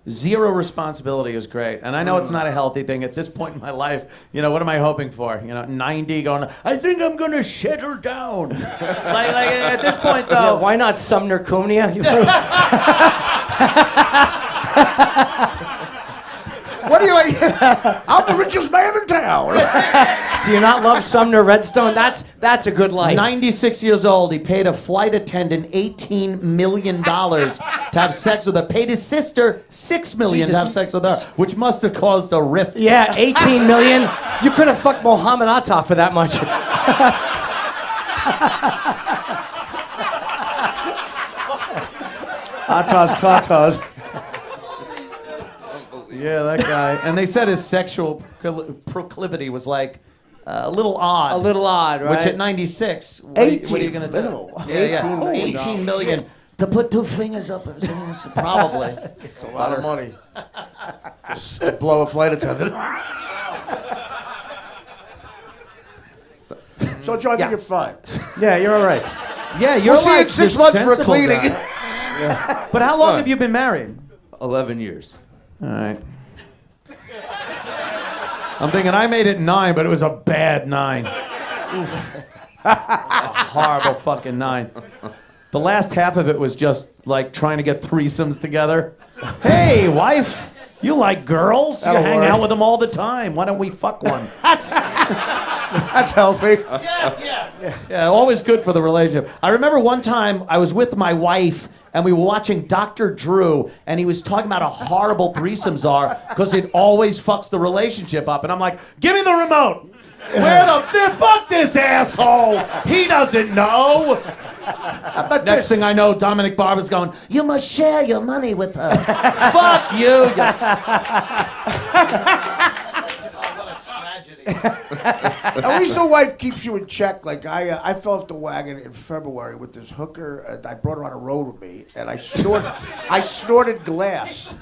zero responsibility is great. And I know it's not a healthy thing at this point in my life. You know, what am I hoping for? 90 going, I think I'm going to settle down. like at this point, though. Yeah, why not Sumner Cumia? What do you like? I'm the richest man in town. Do you not love Sumner Redstone? That's a good life. 96 years old. He paid a flight attendant $18 million to have sex with her. Paid his sister $6 million to have sex with her, which must have caused a rift. Yeah, 18 million. You could have fucked Mohammed Atta for that much. Atas tatas. Yeah, that guy. And they said his sexual proclivity was like a little odd. A little odd, right? Which at 96, what are you going to do? Yeah. 18 million. To put two fingers up, probably. It's a lot of money. Just to blow a flight attendant. So, John, I think you're fine. Yeah, you're all right. Yeah, you're We'll see you like in 6 the months for a sensible cleaning. guy. But how long have you been married? 11 years. All right. I'm thinking I made it 9, but it was a bad 9. Oof. A horrible fucking 9. The last half of it was just like trying to get threesomes together. Hey, wife, you like girls? That'll you hang work. out with them all the time. Why don't we fuck one? That's healthy. Yeah, always good for the relationship. I remember one time I was with my wife and we were watching Dr. Drew, and he was talking about how horrible threesomes are because it always fucks the relationship up. And I'm like, give me the remote. Where the fuck this asshole? He doesn't know. But Next thing I know, Dominic Barber's going, you must share your money with her. Fuck you. At least the wife keeps you in check. Like I fell off the wagon in February with this hooker. I brought her on a road with me, and I snorted glass.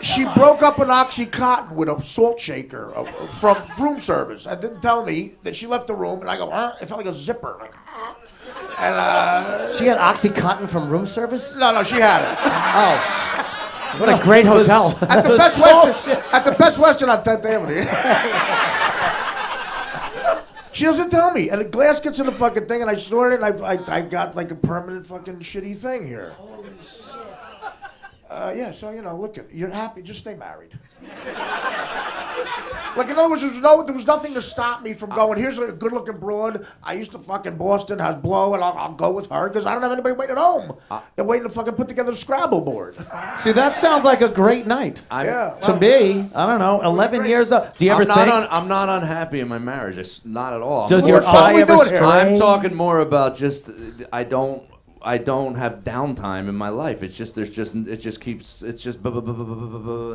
She broke up an OxyContin with a salt shaker from room service and didn't tell me that she left the room. And I go, it felt like a zipper. Like, and She had OxyContin from room service? no, she had it. Oh. What a great hotel. At the Best Western on 10th Avenue. She doesn't tell me, and the glass gets in the fucking thing, and I snort it, and I got like a permanent fucking shitty thing here. Holy shit. Yeah, so look, you're happy, just stay married. Like, in other words, there was nothing to stop me from going, here's a good-looking broad. I used to fucking Boston, has blow, and I'll go with her, because I don't have anybody waiting at home. They're waiting to fucking put together a Scrabble board. See, that sounds like a great night. Yeah. To me, I don't know, 11 years up. Do you ever think? I'm not unhappy in my marriage. It's not at all. Does What your the fuck are eye we ever doing here? stray? I'm talking more about just I don't have downtime in my life. It's just and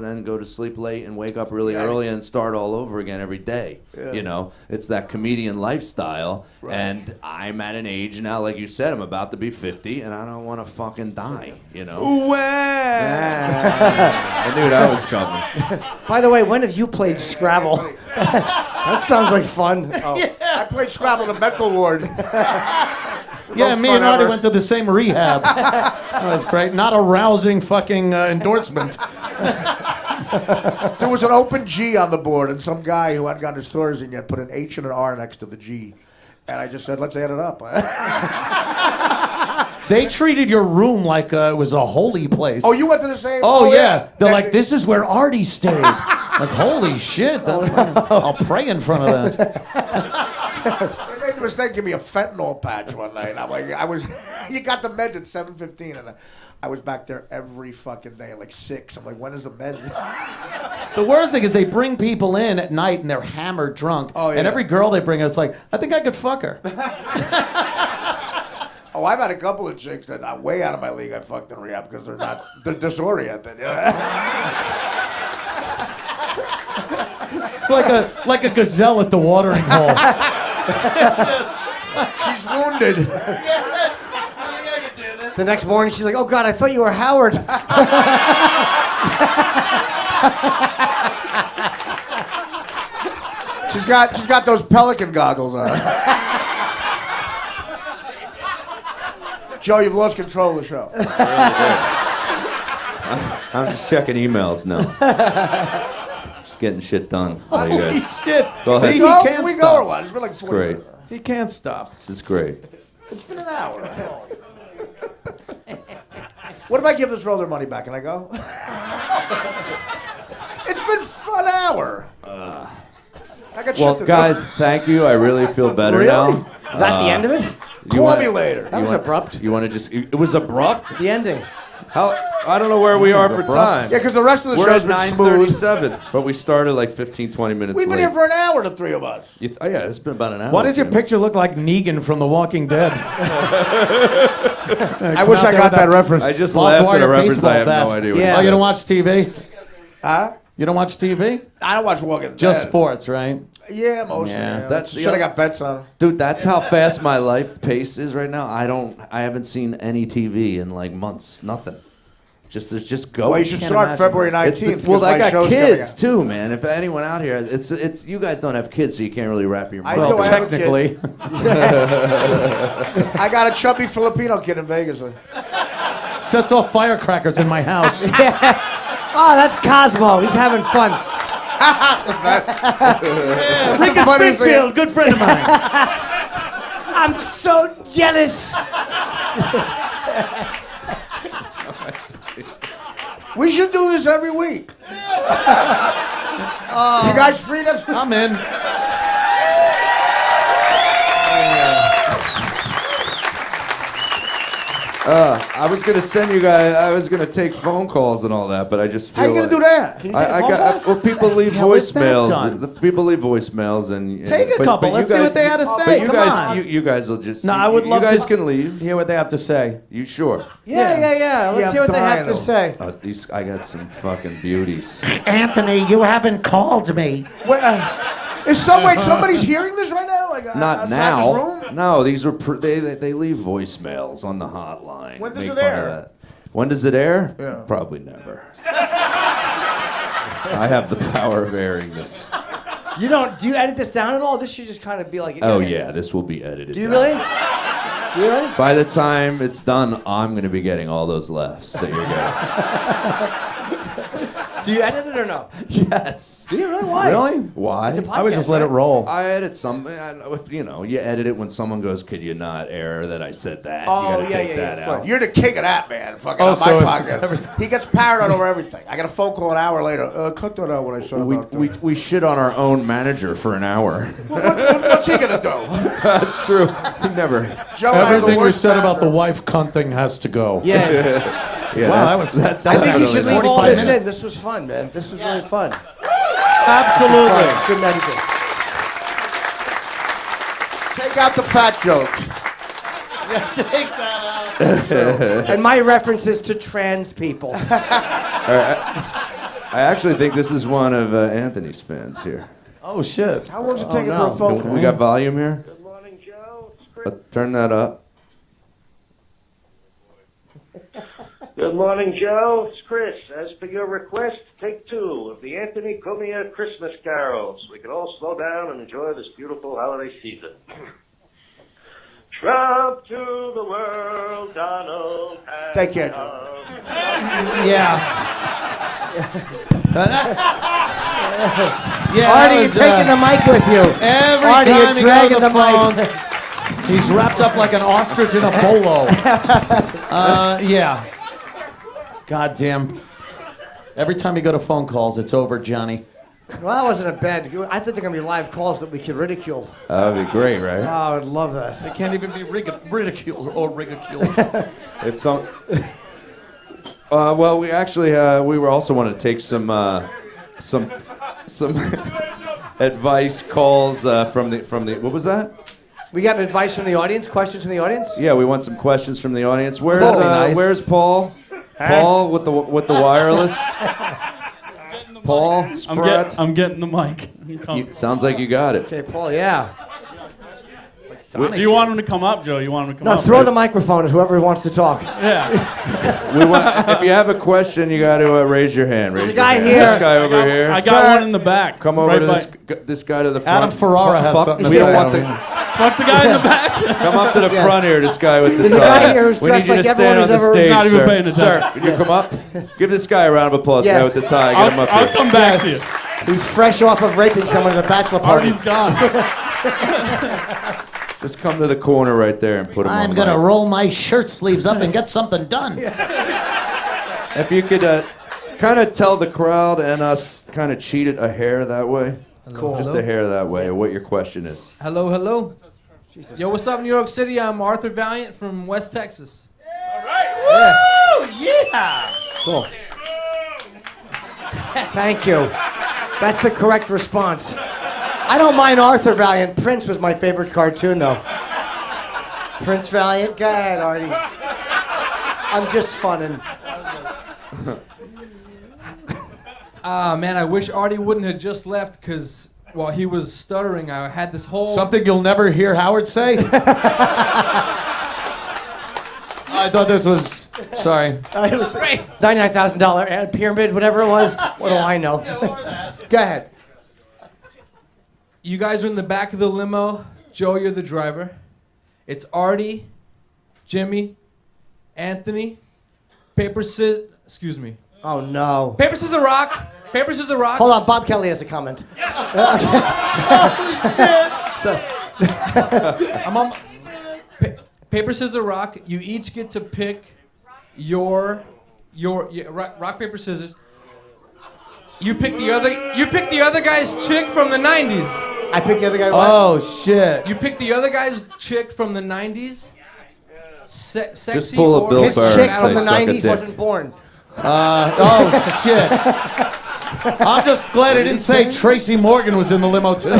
then go to sleep late and wake up really early and start all over again every day. Yeah. You know, it's that comedian lifestyle. Right. And I'm at an age now, like you said, I'm about to be 50, and I don't want to fucking die. You know. I knew that was coming. By the way, when have you played Scrabble? That sounds like fun. Oh. I played Scrabble in a mental ward. Yeah, Most me fun and Artie ever. went to the same rehab. That was great. Not a rousing fucking endorsement. There was an open G on the board, and some guy who hadn't gotten his stories in yet put an H and an R next to the G. And I just said, let's add it up. They treated your room like it was a holy place. Oh, you went to the same? Oh, yeah. They're And like, this is where Artie stayed. Like, holy shit. I'll pray in front of that. They made the mistake of giving me a fentanyl patch one night. And I'm like, you got the meds at 7:15, and I was back there every fucking day at like 6. I'm like, when is the meds? The worst thing is they bring people in at night and they're hammered drunk. Oh, yeah. And every girl they bring, it's like, I think I could fuck her. Oh, I've had a couple of chicks that are way out of my league I fucked in rehab because they're disoriented. It's like a gazelle at the watering hole. She's wounded. The next morning, she's like, "Oh God, I thought you were Howard." She's got those pelican goggles on. Joe, you've lost control of the show. I'm just checking emails now. Just getting shit done. How you guys? Shit. Go ahead. See, he Go? can't Can we go stop. or what? It's been like 40 Great. minutes. He can't stop. This is great. It's been an hour. What if I give this roll their money back? Can I go? It's been a fun hour. I got Well, shit to guys, thank you. I really feel better now. Is that the end of it? do. Call me later. That was abrupt. You want to just? It was abrupt. The ending. How? I don't know where we are for time. Yeah, because the rest of the We're show's at been smooth. 9:37, but we started like 15, 20 minutes We've been late. here for an hour, the three of us. Oh yeah, it's been about an hour. Why does your Jim. picture look like Negan from The Walking Dead? I wish I got that reference. I just Bob laughed at Dwyer a reference. baseball I have bat. no idea. What Yeah. Oh, you don't watch TV? Huh? You don't watch TV? I don't watch Walking Dead. Just sports, right? Yeah, mostly. Yeah. Yeah. That's- Shit, I got bets on. Dude, that's how fast my life pace is right now. I haven't seen any TV in like months. Nothing. There's just go. Well, you should can't start imagine. February 19th. Well, because I my got show's kids coming too, man. If anyone out here, it's you guys don't have kids, so you can't really wrap your I mind. do, Well, I have a technically. out. I got a chubby Filipino kid in Vegas. Sets off firecrackers in my house. Oh, that's Cosmo. He's having fun. Rick Spitfield, good friend of mine. I'm so jealous. We should do this every week. You guys free next week? I'm in. I was gonna send you guys. I was gonna take phone calls and all that, but I just feel. How you gonna like, do that? I got. Well, people leave How is that voicemails. done? The people leave voicemails and. Take a couple. you Let's see what they had to say. But you Come guys, on. you guys will just. No, I would love You guys to- can leave. Hear what they have to say. You sure? Yeah. Let's Yeah, see what they have to Dino. say. I got some fucking beauties. Anthony, you haven't called me. Wait, somebody's hearing this right now? Like, Not outside now. This room? No, these were they leave voicemails on the hotline. When does Make it fun of air? that. When does it air? Yeah. Probably never. I have the power of airing this. Do you edit this down at all? This should just kind of be like. Oh yeah, this will be edited. Do you down. really? Do you really? By the time it's done, I'm gonna be getting all those laughs that you're getting. Do you edit it or no? Yes. Do you really? Why? Really? Why? It's a I would just podcast, let it right? roll. I edit some. You edit it when someone goes, "Could you not air that I said that?" Oh, you gotta yeah, take yeah, that yeah. out. You're the king of that, man. Fucking Oh, on so my every podcast. time- He gets paranoid over everything. I got a phone call an hour later. Cut that out what I said about that. We shit on our own manager for an hour. What's he gonna do? That's true. He never. Joe and I are the Everything we worst said about the manager. wife cunt thing has to go. Yeah. Yeah, Wow, that's, that that's I think you definitely should not- leave all 45 this minutes. in. This was fun, man. This was really fun. Absolutely. Shouldn't edit this. Take out the fat jokes. Take that out. And my reference is to trans people. I actually think this is one of Anthony's fans here. Oh, shit. How long's it taking for a phone call? We got volume here? Good morning, Joe. It's Chris. Turn that up. Good morning, Joe. It's Chris. As per your request, take 2 of the Anthony Cumia Christmas carols. We can all slow down and enjoy this beautiful holiday season. Trump to the world, Donald has Take care, come. Yeah. Yeah, Artie, that you're was, taking the mic with you. Every Artie, time you're he dragging goes the on mic. phones, he's wrapped up like an ostrich in a bolo. Yeah. God damn. Every time you go to phone calls, it's over, Johnny. Well, that wasn't a bad. I think they're going to be live calls that we could ridicule. That would be great, right? Oh, I would love that. They can't even be ridiculed or ridiculed. If some, well, we actually we were also want to take some advice calls from the what was that? We got advice from the audience, questions from the audience? Yeah, we want some questions from the audience. Where's That'd be nice. where's Paul? Paul with the wireless. Paul Spratt. I'm getting the mic. Sounds like you got it. Okay, Paul, yeah. Do you want him to come up, Joe? You want him to come No, up? throw the microphone at whoever wants to talk. Yeah. If you have a question, you got to raise your hand. Raise There's a your guy hand. here. This guy over here. I got one in the back. Come over right to by- this guy to the front. Adam Ferrara has something to We say. don't want the. Fuck the guy in the back. Come up to the Yes. front here. This guy with the There's a tie. guy here who's We need dressed you like to everyone stand on who's the ever- stage, Not even sir. paying attention. Sir, could you come up? Give this guy a round of applause. Yes. Guy with the tie. Get him up I'll here. come back to you. He's fresh off of raping someone at a bachelor party. Artie's gone. Just come to the corner right there and put him on. I'm the gonna mic. roll my shirt sleeves up and get something done. If you could kind of tell the crowd and us kind of cheat it a hair that way. Cool. Just a hair that way. What your question is. Hello, hello. Yo, what's up, New York City? I'm Arthur Valiant from West Texas. Cool. Thank you. That's the correct response. I don't mind Arthur Valiant. Prince was my favorite cartoon, though. Prince Valiant. Go ahead, Artie. I'm just funning. Man, I wish Artie wouldn't have just left because while he was stuttering, I had this whole... Something you'll never hear Howard say? I thought this was... Sorry. $99,000 ad pyramid, whatever it was. What do I know? Go ahead. You guys are in the back of the limo. Joe, you're the driver. It's Artie, Jimmy, Anthony, excuse me. Oh, no. Paper, scissors, rock. Paper, scissors, rock. Hold on, Bob Kelly has a comment. I'm on... Paper, scissors, rock. You each get to pick your rock, paper, scissors. You pick the other guy's chick from the 90s. I picked the other guy. What? Oh, shit. You pick the other guy's chick from the 90s. Sexy Just pull a or... Bill His Burr chick and from say, the "Suck a 90s dick." wasn't born. Oh, shit. I'm just glad I didn't say Tracy Morgan was in the limo, too.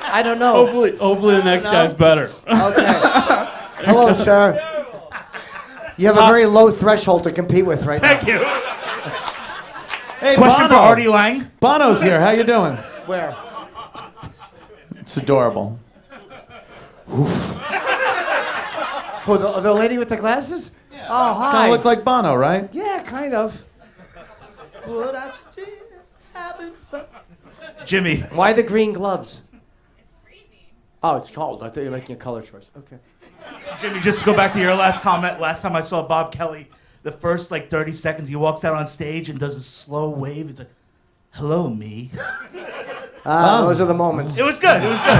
I don't know. Hopefully the next guy's better. Okay. Hello, sir. You have a very low threshold to compete with right now. Thank you. Hey, Question Bono. for Artie Lange. Bono's here. How you doing? Where? It's adorable. Oh, the lady with the glasses? Oh, hi. Kind of looks like Bono, right? Yeah, kind of. But I still having fun. Jimmy. Why the green gloves? Oh, it's cold. I thought you were making a color choice. Okay. Jimmy, just to go back to your last comment, last time I saw Bob Kelly, the first 30 seconds he walks out on stage and does a slow wave. He's like, hello, me. Those are the moments. It was good. It was good.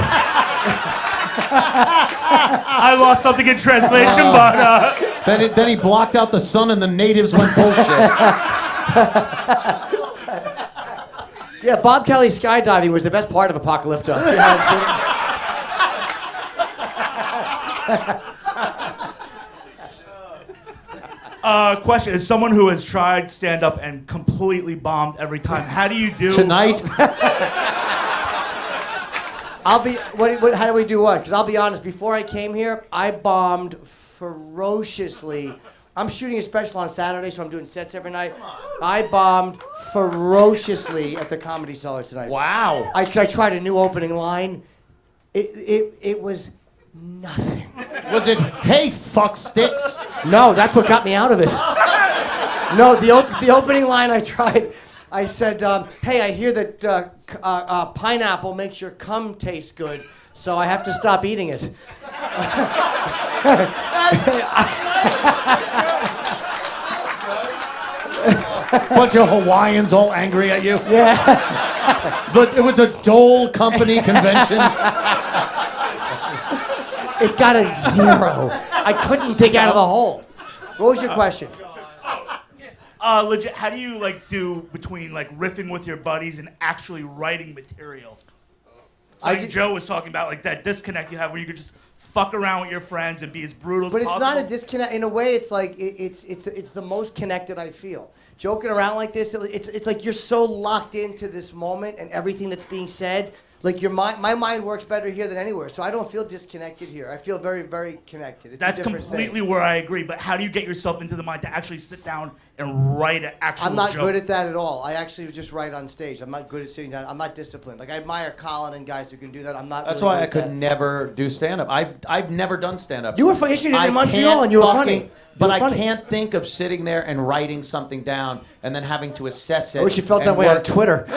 I lost something in translation, but... Then he blocked out the sun and the natives went bullshit. Yeah, Bob Kelly skydiving was the best part of Apocalypto. You haven't seen it? Question, as someone who has tried stand-up and completely bombed every time, how do you do... Tonight? How do we do what? Because I'll be honest, before I came here, I bombed ferociously. I'm shooting a special on Saturday, so I'm doing sets every night. I bombed ferociously at the Comedy Cellar tonight. Wow. I tried a new opening line. It was nothing. Was it, hey, fuck sticks? No, that's what got me out of it. No, the opening line I tried, I said, hey, I hear that pineapple makes your cum taste good, so I have to stop eating it. Bunch of Hawaiians all angry at you. Yeah. But it was a Dole Company convention. It got a 0. I couldn't dig out of the hole. What was your question? Legit, how do you do between riffing with your buddies and actually writing material? Joe was talking about that disconnect you have where you could just fuck around with your friends and be as brutal as possible. But it's not a disconnect. In a way, it's like it's the most connected I feel. Joking around like this, it's like you're so locked into this moment and everything that's being said. Like my mind works better here than anywhere, so I don't feel disconnected here. I feel very, very connected. It's That's a different completely thing. where I agree. But how do you get yourself into the mind to actually sit down and write an actual I'm not joke? good at that at all. I actually just write on stage. I'm not good at sitting down. I'm not disciplined. Like I admire Colin and guys who can do that. I'm not. That's really why I good could at that. never do stand-up. I've never done stand-up. You were funny. You did I in Montreal can't and you were fucking- funny. But You were I funny. can't think of sitting there and writing something down and then having to assess it. I wish you felt that and way on work- Twitter.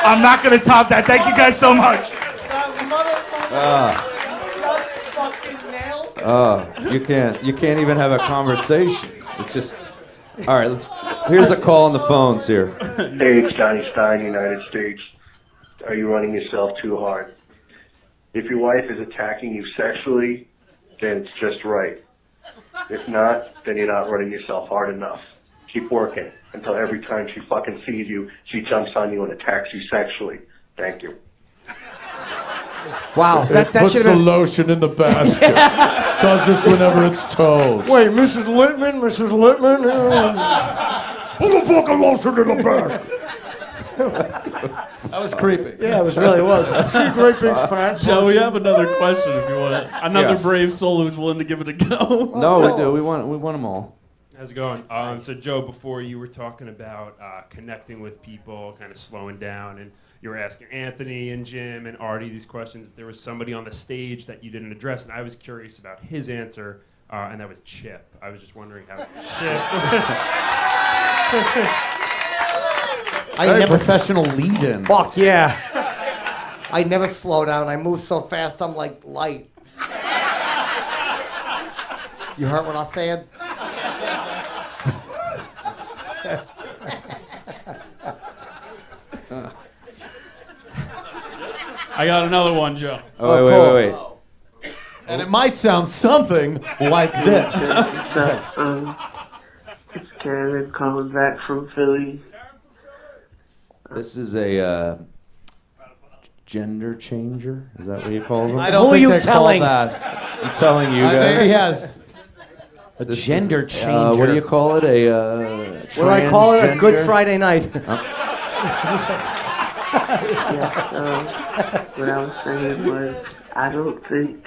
I'm not going to top that. Thank you guys so much. You can't even have a conversation. It's just, all right, here's a call on the phones here. Hey, it's Johnny Stein, United States. Are you running yourself too hard? If your wife is attacking you sexually, then it's just right. If not, then you're not running yourself hard enough. Keep working until every time she fucking sees you, she jumps on you and attacks you sexually. Thank you. Wow, that Puts should the have been. lotion in the basket. Does this whenever it's towed. Wait, Mrs. Littman, Mrs. Littman. Put the fucking lotion in the basket. That was creepy. Yeah, it really was. Two great big fat. Joe, we have another question if you want. Another Yeah. brave soul who's willing to give it a go. No, we do. We want them all. How's it going? So Joe, before you were talking about connecting with people, kind of slowing down, and you were asking Anthony and Jim and Artie these questions. If there was somebody on the stage that you didn't address, and I was curious about his answer, and that was Chip. I was just wondering how Chip. Very professional lead-in. Fuck yeah. I never slow down. I move so fast, I'm like light. You heard what I said? I got another one, Joe. Oh, wait. And it might sound something like this. It's Karen calling back from Philly. This is a gender changer. Is that what you call them? I don't Who are think you they're telling? called that. I'm telling you I think he guys. has a gender changer. What do you call it? A What do I call it? A Good transgender? Friday night. What I was saying was, I don't think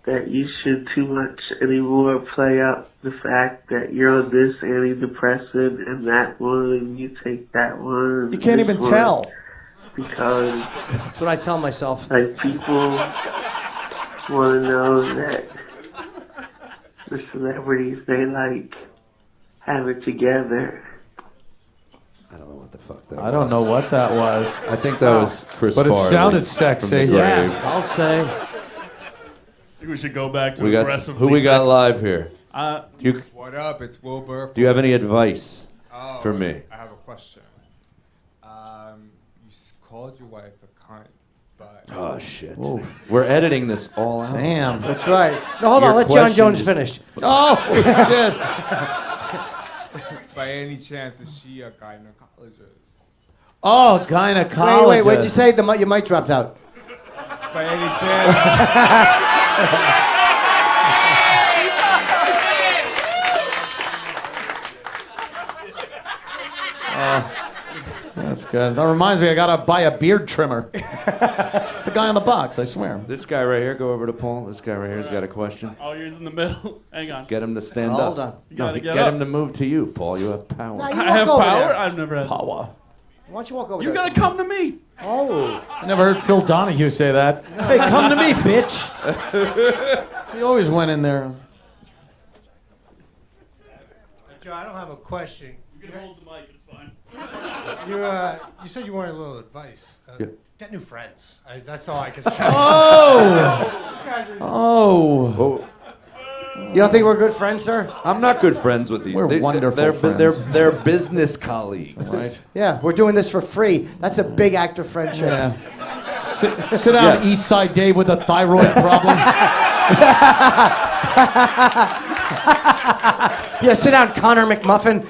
that you should too much anymore play up the fact that you're on this antidepressant and that one, and you take that one. You can't even tell. Because That's what I tell myself. like people want to know that the celebrities they like have it together. I don't know what the fuck that was. I don't know what that was. I think that was Chris But it Farley sounded from sexy. the grave. Yeah, I'll say. I think we should go back to We got aggressively. who we got sex. live here. Uh, What up? It's Wilbur. Do you have any advice Oh, for me? I have a question. You called your wife a cunt, but Oh shit! We're editing this all out. Damn. That's right. No, hold Your on. Let John question Jones is- finish. Oh, shit. by any chance is she a gynecologist? Oh, gynecologist. Wait, what'd you say? Your mic dropped out. By any chance? That's good. That reminds me, I gotta buy a beard trimmer. It's the guy on the box, I swear. This guy right here, go over to Paul. This guy right here's got a question. Oh, yours in the middle. Hang on. Get him to stand Hold up. on. You No, gotta get get up. him to move to you, Paul. You have power. No, you I have walk over power? there. I've never had Power. Why don't you walk over You there? gotta come to me. Oh. I never heard Phil Donahue say that. Hey, come to me, bitch. He always went in there. Joe, I don't have a question. You can hold the mic, it's fine. You said you wanted a little advice. Yeah. Get new friends. That's all I can say. Oh. You don't think we're good friends, sir? I'm not good friends with these. We're wonderful friends. They're business colleagues. Right. Yeah, we're doing this for free. That's a big act of friendship. Yeah. Sit down, Yes. East Side Dave with a thyroid problem. Yeah, sit down, Connor McMuffin.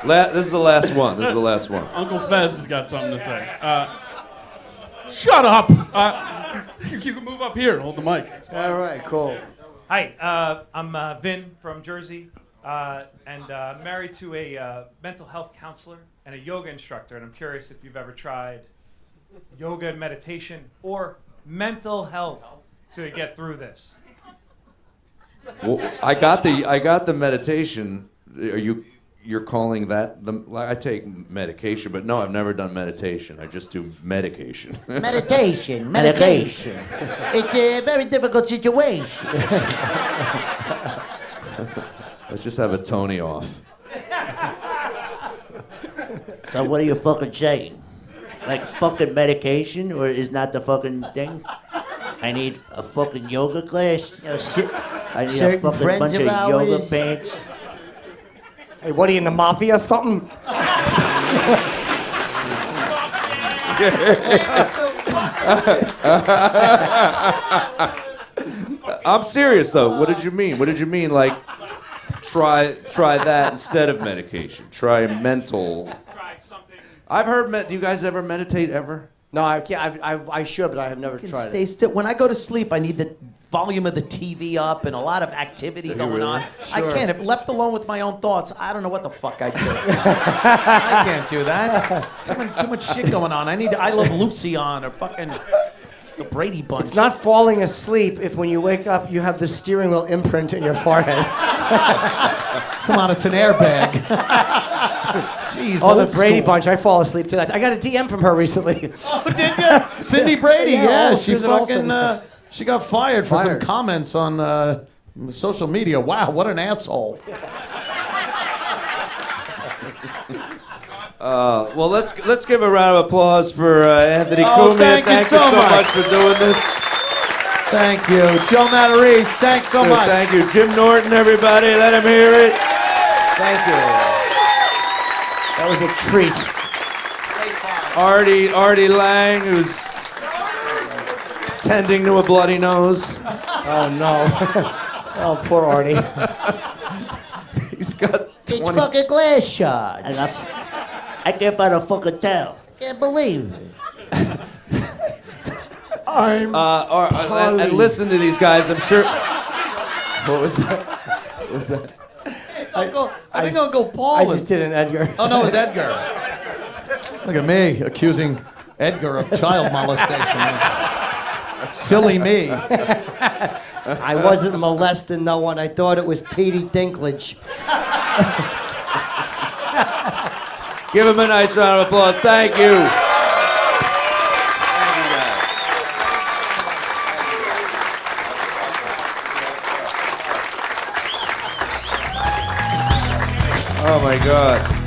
This is the last one. This is the last one. Uncle Fez has got something to say. Shut up. You can move up here. Hold the mic. All right, cool. Hi, I'm Vin from Jersey, and married to a mental health counselor and a yoga instructor. And I'm curious if you've ever tried yoga and meditation or mental health to get through this. Well, I got the meditation. You're calling that I take medication, but no, I've never done meditation. I just do medication. Medication. It's a very difficult situation. Let's just have a Tony off. So what are you fucking saying? Like fucking medication, or is not the fucking thing? I need a fucking yoga class. I need a certain fucking friends bunch of of yoga ours- pants. Hey, what are you in the mafia or something? I'm serious though. What did you mean? What did you mean? Like, try that instead of medication. Try mental. I've heard. Do you guys ever meditate ever? No, I can't. I should, but I have never Can tried stay it. still. When I go to sleep, I need the volume of the TV up and a lot of activity you going really? on. I Sure. can't. If left alone with my own thoughts, I don't know what the fuck I do. I can't do that. Too much shit going on. I need I Love Lucy on or fucking the Brady Bunch. It's not falling asleep if when you wake up you have the steering wheel imprint in your forehead. Come on, it's an airbag. Jeez. Oh, the old Brady school. Bunch. I fall asleep to that. I got a DM from her recently. Oh, did you? Cindy Brady. Yeah, Yeah, oh, she Susan fucking Olsen. she got fired for some Fired. comments on social media. Wow, what an asshole. Well, let's give a round of applause for Anthony Oh, Cumia. thank you so much. much for doing this. Thank you, Joe Matarese. Thanks so Dude, much. Thank you, Jim Norton. Everybody, let him hear it. Thank you. That was a treat. Artie Lange, who's tending to a bloody nose. Oh no. Oh, poor Artie. He's got It's 20. fucking glass shards. I can't find a fucking towel. I can't believe it. And listen to these guys. I'm sure. What was that? What was that? I think Uncle Paul I was. just did an Edgar. Oh no, it's Edgar. Look at me accusing Edgar of child molestation. Silly me. I wasn't molesting no one. I thought it was Petey Dinklage. Give him a nice round of applause. Thank you. Oh my God.